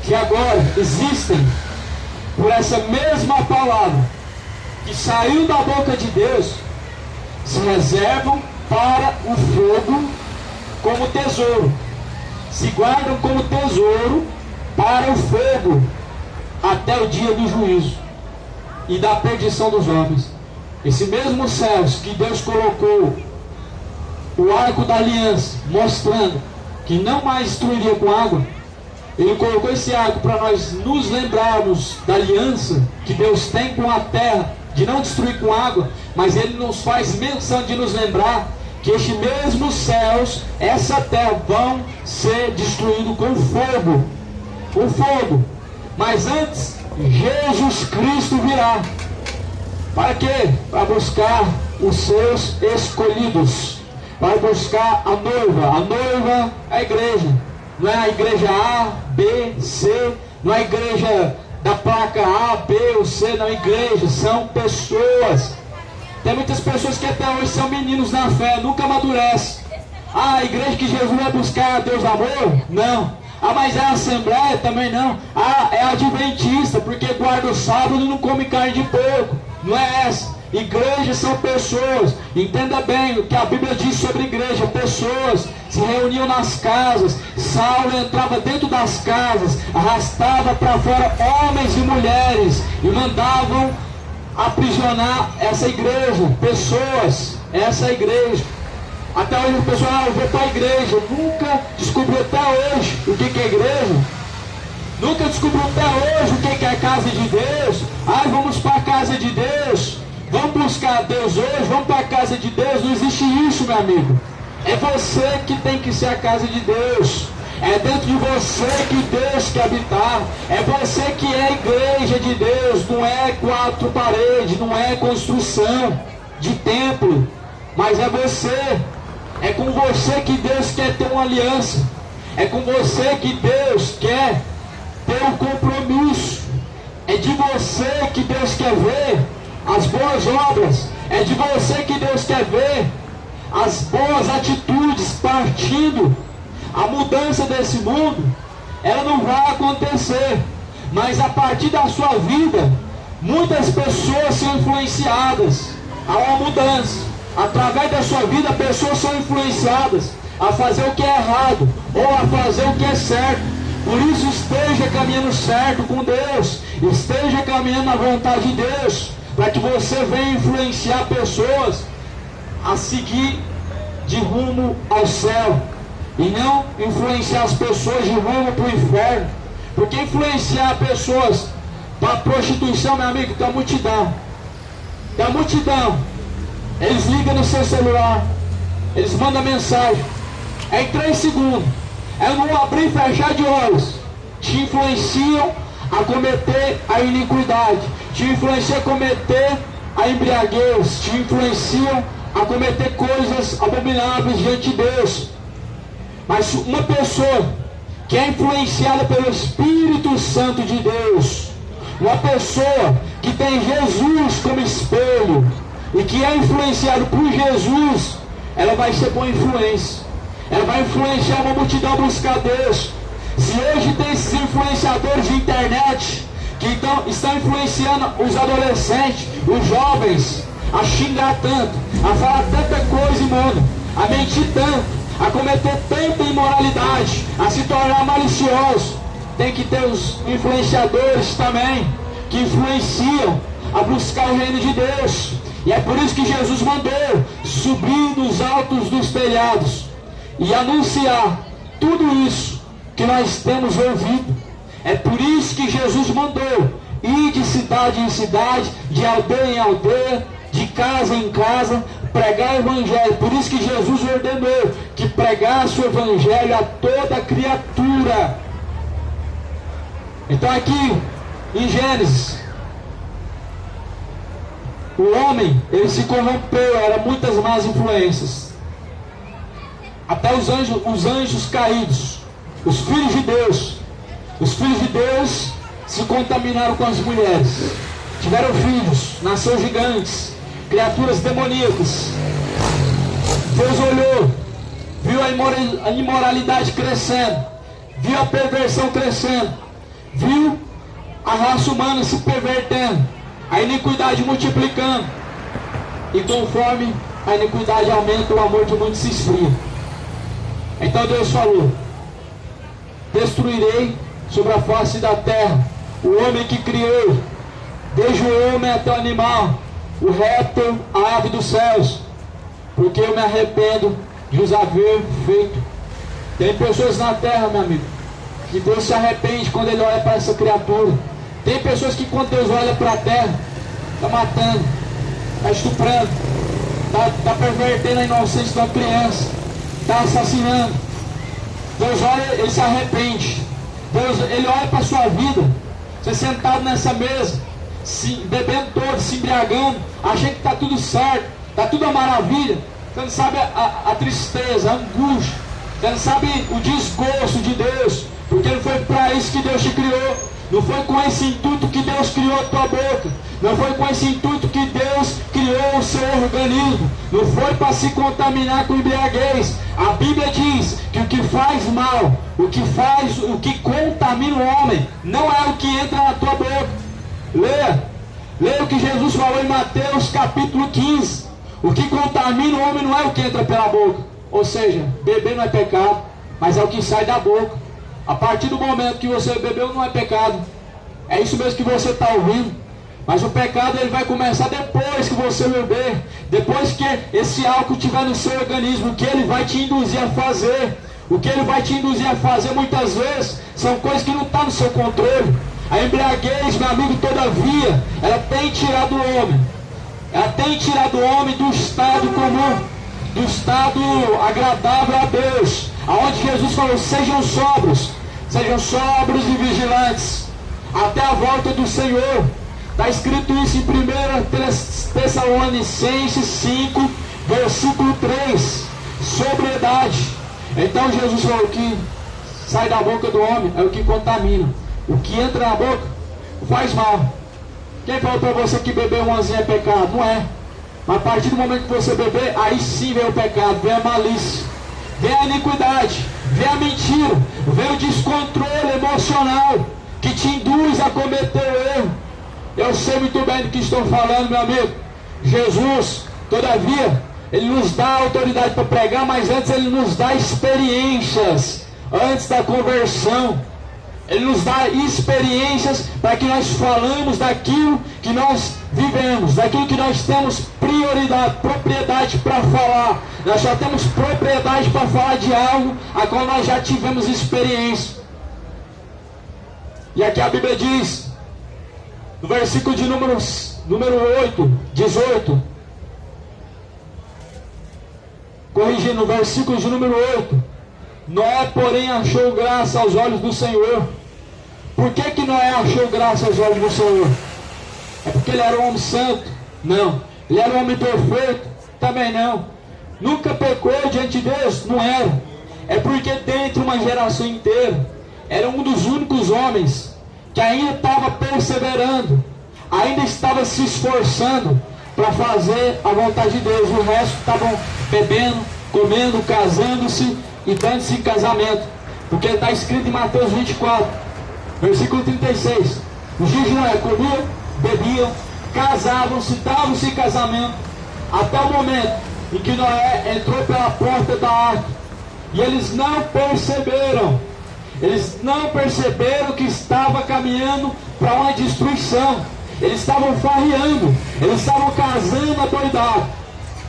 que agora existem, por essa mesma palavra que saiu da boca de Deus, se reservam para o fogo como tesouro, se guardam como tesouro para o fogo, até o dia do juízo e da perdição dos homens. Esse mesmo céus que Deus colocou o arco da aliança, mostrando que não mais destruiria com água, Ele colocou esse arco para nós nos lembrarmos da aliança que Deus tem com a terra, de não destruir com água, mas Ele nos faz menção de nos lembrar que estes mesmos céus, essa terra, vão ser destruídos com fogo. Com fogo. Mas antes, Jesus Cristo virá. Para quê? Para buscar os seus escolhidos. Para buscar a noiva. A noiva é a igreja. Não é a igreja A, B, C. Não é a igreja da placa A, B ou C. Não é igreja. São pessoas. Tem muitas pessoas que até hoje são meninos na fé, nunca amadurecem. Ah, a igreja que Jesus vai buscar Deus amor? Não. Ah, mas é a assembleia? Também não. Ah, é adventista, porque guarda o sábado e não come carne de porco. Não é essa. Igrejas são pessoas. Entenda bem o que a Bíblia diz sobre igreja. Pessoas se reuniam nas casas. Saulo entrava dentro das casas, arrastava para fora homens e mulheres e mandavam aprisionar essa igreja. Pessoas, essa é a igreja. Até hoje o pessoal, eu vou para a igreja. Nunca descobriu até hoje o que é igreja. Nunca descobriu até hoje o que é a casa de Deus. Ai, vamos para a casa de Deus, vamos buscar Deus hoje, vamos para a casa de Deus. Não existe isso, meu amigo. É você que tem que ser a casa de Deus. É dentro de você que Deus quer habitar. É você que é a igreja de Deus. Não é 4 paredes, não é construção de templo, mas é você. É com você que Deus quer ter uma aliança. É com você que Deus quer ter um compromisso. É de você que Deus quer ver as boas obras. É de você que Deus quer ver as boas atitudes partindo. A mudança desse mundo, ela não vai acontecer, mas a partir da sua vida, muitas pessoas são influenciadas há uma mudança. Através da sua vida, pessoas são influenciadas a fazer o que é errado ou a fazer o que é certo. Por isso, esteja caminhando certo com Deus, esteja caminhando na vontade de Deus, para que você venha influenciar pessoas a seguir de rumo ao céu, e não influenciar as pessoas de rumo para o inferno. Porque influenciar pessoas para a prostituição, meu amigo, tem a multidão. Tem a multidão. Eles ligam no seu celular, eles mandam mensagem, é em 3 segundos, é no abrir e fechar de olhos, te influenciam a cometer a iniquidade, te influenciam a cometer a embriaguez, te influenciam a cometer coisas abomináveis diante de Deus. Mas uma pessoa que é influenciada pelo Espírito Santo de Deus, uma pessoa que tem Jesus como espelho e que é influenciado por Jesus, ela vai ser boa influência. Ela vai influenciar uma multidão a buscar Deus. Se hoje tem esses influenciadores de internet que estão influenciando os adolescentes, os jovens, a xingar tanto, a falar tanta coisa imunda, a mentir tanto, a cometer tanta imoralidade, a se tornar malicioso, tem que ter os influenciadores também, que influenciam a buscar o reino de Deus. E é por isso que Jesus mandou subir nos altos dos telhados e anunciar tudo isso que nós temos ouvido. É por isso que Jesus mandou ir de cidade em cidade, de aldeia em aldeia, de casa em casa, pregar o evangelho. Por isso que Jesus ordenou que pregasse o evangelho a toda criatura. Então aqui em Gênesis, o homem, ele se corrompeu, eram muitas más influências. Até os anjos caídos, os filhos de Deus se contaminaram com as mulheres, tiveram filhos, nasceu gigantes, criaturas demoníacas. Deus olhou, viu a imoralidade crescendo, viu a perversão crescendo, viu a raça humana se pervertendo, a iniquidade multiplicando, e conforme a iniquidade aumenta, o amor de muitos se esfria. Então Deus falou: destruirei sobre a face da terra o homem que criei, desde o homem até o animal, o réptil, a ave dos céus, porque eu me arrependo de os haver feito. Tem pessoas na terra, meu amigo, que Deus se arrepende quando Ele olha para essa criatura. Tem pessoas que quando Deus olha para a terra, está matando, está estuprando, está pervertendo a inocência de uma criança, está assassinando. Deus olha, Ele se arrepende. Deus, Ele olha para a sua vida, você sentado nessa mesa, bebendo todo, se embriagando, achando que está tudo certo, está tudo uma maravilha. Você não sabe a tristeza, a angústia, você não sabe o desgosto de Deus, porque não foi para isso que Deus te criou. Não foi com esse intuito que Deus criou a tua boca. Não foi com esse intuito que Deus criou o seu organismo. Não foi para se contaminar com embriaguez. A Bíblia diz que o que faz mal, o que contamina o homem, não é o que entra na tua boca. Leia o que Jesus falou em Mateus capítulo 15. O que contamina o homem não é o que entra pela boca. Ou seja, beber não é pecado, mas é o que sai da boca. A partir do momento que você bebeu, não é pecado. É isso mesmo que você está ouvindo. Mas o pecado, ele vai começar depois que você beber. Depois que esse álcool estiver no seu organismo. O que ele vai te induzir a fazer. O que ele vai te induzir a fazer muitas vezes são coisas que não estão no seu controle. A embriaguez, meu amigo, todavia, ela tem tirado o homem. Ela tem tirado o homem do estado comum, do estado agradável a Deus, aonde Jesus falou: sejam sóbrios e vigilantes até a volta do Senhor. Está escrito isso em 1 Tessalonicenses 5, versículo 3, sobriedade. Então Jesus falou: o que sai da boca do homem é o que contamina, o que entra na boca faz mal. Quem falou para você que beber umazinha é pecado? Não é. Mas a partir do momento que você beber, aí sim vem o pecado, vem a malícia, vem a iniquidade, vem a mentira, vem o descontrole emocional que te induz a cometer o erro. Eu sei muito bem do que estou falando, meu amigo. Jesus, todavia, Ele nos dá autoridade para pregar, mas antes Ele nos dá experiências, antes da conversão. Ele nos dá experiências para que nós falamos daquilo que nós vivemos, daquilo que nós temos prioridade, propriedade para falar. Nós só temos propriedade para falar de algo a qual nós já tivemos experiência. E aqui a Bíblia diz, no versículo de número 8, 18, corrigindo, no versículo de número 8, Noé, porém, achou graça aos olhos do Senhor. Por que Noé achou graça aos olhos do Senhor? É porque ele era um homem santo? Não. Ele era um homem perfeito? Também não. Nunca pecou diante de Deus? Não era. É porque dentro de uma geração inteira, era um dos únicos homens que ainda estava perseverando, ainda estava se esforçando para fazer a vontade de Deus. O resto estavam bebendo, comendo, casando-se e dando-se em casamento. Porque está escrito em Mateus 24, versículo 36. Os dias de Noé comiam, bebiam, casavam-se, davam-se em casamento, até o momento em que Noé entrou pela porta da arca. E eles não perceberam que estava caminhando para uma destruição. Eles estavam farreando, eles estavam casando adoidado,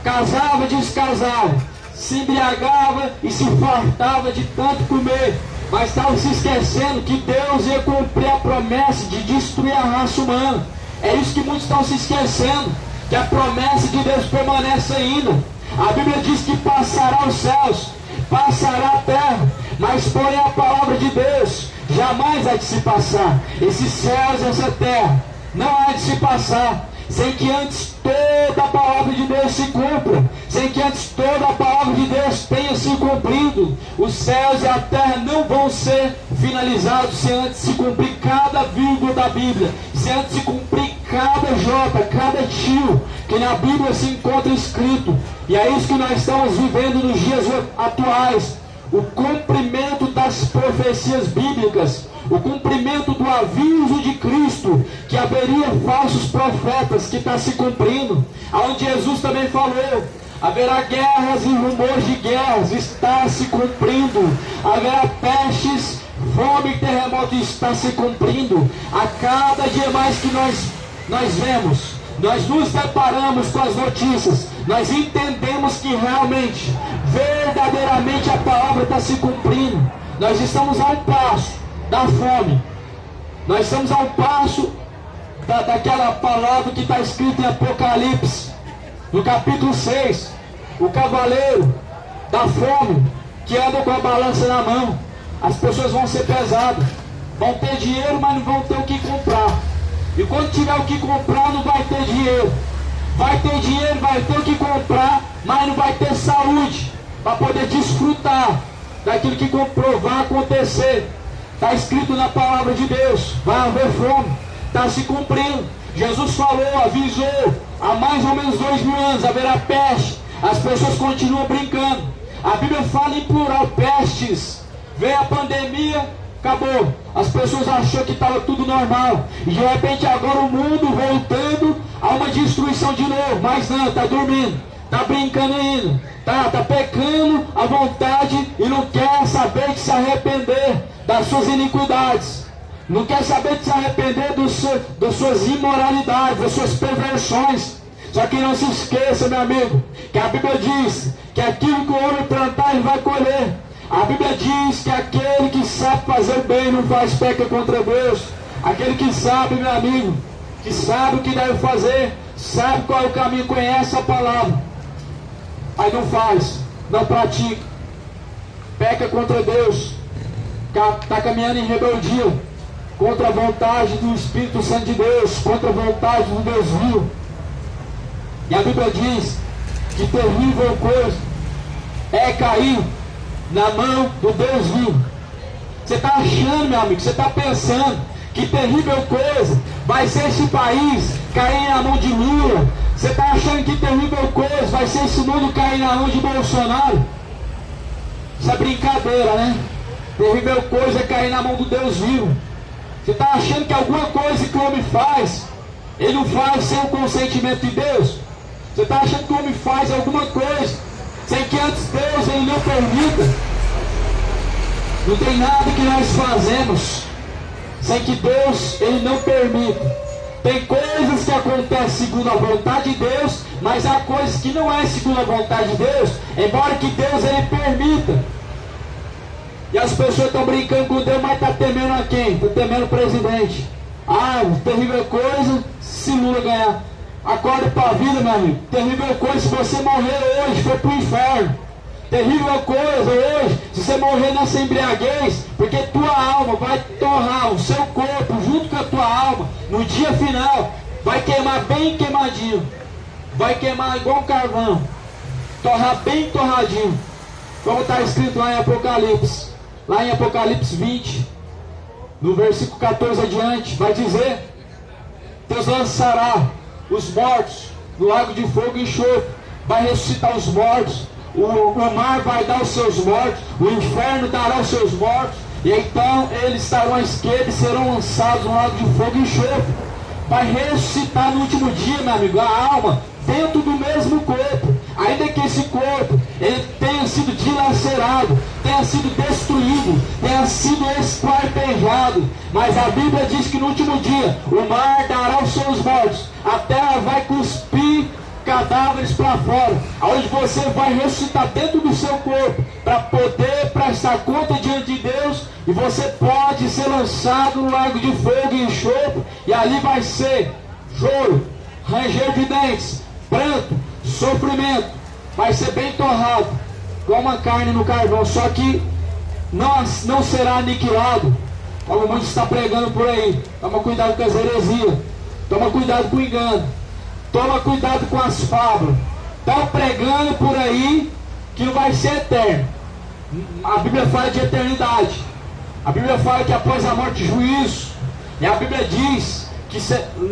casava, descasava, se embriagava e se fartava de tanto comer, mas estavam se esquecendo que Deus ia cumprir a promessa de destruir a raça humana. É isso que muitos estão se esquecendo, que a promessa de Deus permanece ainda. A Bíblia diz que passará os céus, passará a terra, mas porém a palavra de Deus jamais há de se passar. Esses céus, essa terra, não há de se passar sem que antes toda a palavra de Deus se cumpra, sem que antes toda a palavra de Deus tenha se cumprido. Os céus e a terra não vão ser finalizados sem antes se cumprir cada vírgula da Bíblia, sem antes se cumprir cada jota, cada tio que na Bíblia se encontra escrito. E é isso que nós estamos vivendo nos dias atuais, o cumprimento das profecias bíblicas, o cumprimento do aviso de Cristo, que haveria falsos profetas, que está se cumprindo, onde Jesus também falou, haverá guerras e rumores de guerras, está se cumprindo, haverá pestes, fome e terremoto, está se cumprindo. A cada dia mais que nós vemos, nós nos deparamos com as notícias, nós entendemos que realmente, verdadeiramente a palavra está se cumprindo. Nós estamos a um passo da fome, nós estamos a um passo daquela palavra que está escrita em Apocalipse, no capítulo 6, o cavaleiro da fome, que anda com a balança na mão. As pessoas vão ser pesadas, vão ter dinheiro, mas não vão ter o que comprar. E quando tiver o que comprar, não vai ter dinheiro. Vai ter dinheiro, vai ter o que comprar, mas não vai ter saúde para poder desfrutar daquilo que comprou. Vai acontecer. Está escrito na palavra de Deus. Vai haver fome. Está se cumprindo. Jesus falou, avisou. Há mais ou menos 2000 anos haverá peste. As pessoas continuam brincando. A Bíblia fala em plural, pestes. Veio a pandemia, acabou. As pessoas acharam que estava tudo normal. E de repente agora o mundo voltando a uma destruição de novo. Mas não, está dormindo, está brincando ainda, está pecando à vontade e não quer saber de se arrepender das suas iniquidades. Não quer saber de se arrepender das suas imoralidades, das suas perversões. Só que não se esqueça, meu amigo, que a Bíblia diz que aquilo que o homem plantar ele vai colher. A Bíblia diz que aquele que sabe fazer o bem não faz peca contra Deus. Aquele que sabe, meu amigo, que sabe o que deve fazer, sabe qual é o caminho, conhece a palavra, aí não faz, não pratica, peca contra Deus, está caminhando em rebeldia contra a vontade do Espírito Santo de Deus, contra a vontade do Deus vivo. E a Bíblia diz que terrível coisa é cair na mão do Deus vivo. Você está achando, meu amigo, você está pensando que terrível coisa vai ser esse país cair na mão de Lula? Você está achando que terrível coisa vai ser esse mundo cair na mão de Bolsonaro? Isso é brincadeira, né? Terrível coisa é cair na mão do Deus vivo. Você está achando que alguma coisa que o homem faz, ele não faz sem o consentimento de Deus? Você está achando que o homem faz alguma coisa sem que antes Deus ele não permita? Não tem nada que nós fazemos sem que Deus ele não permita. Tem coisas que acontecem segundo a vontade de Deus, mas há coisas que não é segundo a vontade de Deus, embora que Deus ele permita. E as pessoas estão brincando com Deus, mas está temendo a quem? Está temendo o presidente. Ah, terrível coisa se Lula ganhar. Acorda para a vida, meu amigo. Terrível coisa se você morrer hoje, for para o inferno. Terrível coisa hoje se você morrer nessa embriaguez, porque tua alma vai torrar o seu corpo junto com a tua alma. No dia final, vai queimar bem queimadinho. Vai queimar igual um carvão. Torrar bem torradinho. Como está escrito lá em Apocalipse. Lá em Apocalipse 20, no versículo 14 adiante, vai dizer: Deus lançará os mortos no lago de fogo e enxofre, vai ressuscitar os mortos, o mar vai dar os seus mortos, o inferno dará os seus mortos, e então eles estarão à esquerda e serão lançados no lago de fogo e enxofre. Vai ressuscitar no último dia, meu amigo, a alma dentro do mesmo corpo, ainda que esse corpo ele tenha sido dilacerado, tenha sido destruído, tenha sido esquartejado, mas a Bíblia diz que no último dia o mar dará os seus mortos, a terra vai cuspir cadáveres para fora, onde você vai ressuscitar dentro do seu corpo para poder prestar conta diante de Deus, e você pode ser lançado no lago de fogo e enxofre, e ali vai ser choro, ranger de dentes, pranto, sofrimento, vai ser bem torrado, igual uma carne no carvão, só que não será aniquilado, como muitos estão pregando por aí. Toma cuidado com as heresias, toma cuidado com o engano, toma cuidado com as fábulas. Estão pregando por aí que não vai ser eterno. A Bíblia fala de eternidade, a Bíblia fala que após a morte juízo, e a Bíblia diz que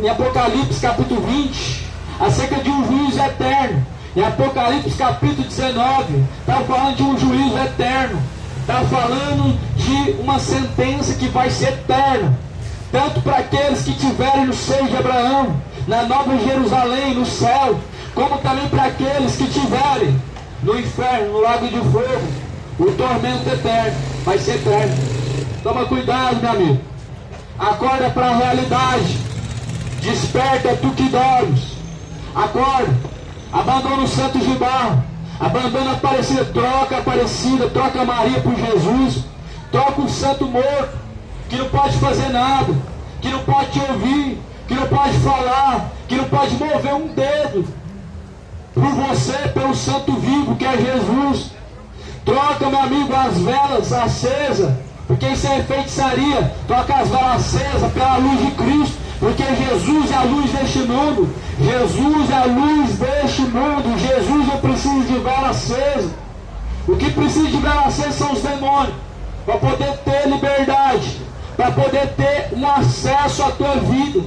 em Apocalipse capítulo 20, acerca de um juízo eterno. Em Apocalipse capítulo 19, está falando de um juízo eterno, está falando de uma sentença que vai ser eterna, tanto para aqueles que tiverem no seio de Abraão, na Nova Jerusalém, no céu, como também para aqueles que tiverem no inferno, no lago de fogo. O tormento eterno vai ser eterno. Toma cuidado, meu amigo. Acorda para a realidade. Desperta, tu que dormes. Acorda. Abandona o santo de barro. Abandona a Aparecida. Troca a Aparecida. Troca a Maria por Jesus. Troca o santo morto, que não pode fazer nada, que não pode te ouvir, que não pode falar, que não pode mover um dedo por você, pelo santo vivo que é Jesus. Troca, meu amigo, as velas acesas, porque isso é feitiçaria. Troca as velas acesas pela luz de Cristo, porque Jesus é a luz deste mundo. Jesus é a luz deste mundo. Jesus não precisa de vela acesa. O que precisa de vela acesa são os demônios, para poder ter liberdade, para poder ter um acesso à tua vida.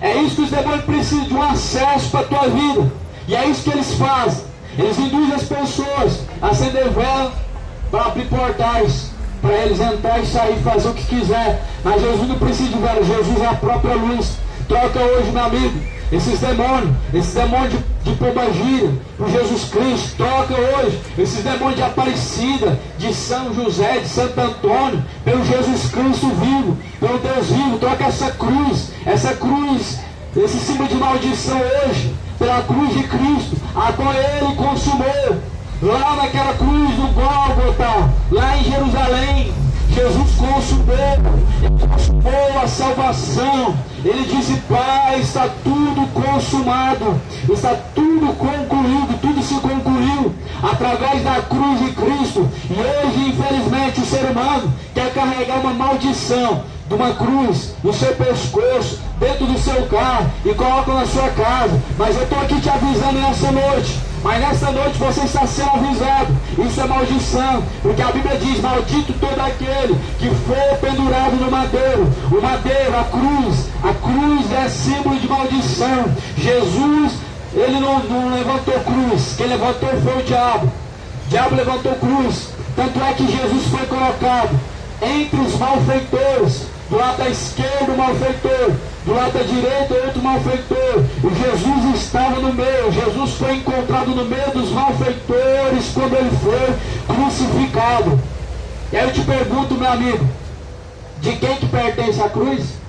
É isso que os demônios precisam, de um acesso para a tua vida. E é isso que eles fazem. Eles induzem as pessoas a acender vela para abrir portais, para eles entrar e sair, fazer o que quiser. Mas Jesus não precisa de vela, Jesus é a própria luz. Troca hoje, meu amigo, esses demônios de pombagira por Jesus Cristo. Troca hoje esses demônios de Aparecida, de São José, de Santo Antônio, pelo Jesus Cristo vivo, pelo Deus vivo. Troca essa cruz, esse símbolo de maldição hoje, pela cruz de Cristo, a qual Ele consumou, lá naquela cruz do Gólgota, lá em Jerusalém. Jesus consumou a salvação. Ele disse: Pai, está tudo consumado, está tudo concluído, tudo se concluiu através da cruz de Cristo. E hoje, infelizmente, o ser humano quer carregar uma maldição de uma cruz no seu pescoço, dentro do seu carro, e coloca na sua casa. Mas eu estou aqui te avisando nessa noite. Mas nessa noite você está sendo avisado. Isso é maldição, porque a Bíblia diz: maldito todo aquele que for pendurado no madeiro. O madeiro, a cruz é símbolo de maldição. Jesus, ele não levantou cruz, quem levantou foi o diabo. O diabo levantou cruz. Tanto é que Jesus foi colocado entre os malfeitores, do lado da esquerda um malfeitor, do lado da direita outro malfeitor, e Jesus estava no meio. Jesus foi encontrado no meio dos malfeitores quando ele foi crucificado. E aí eu te pergunto, meu amigo, de quem que pertence a cruz?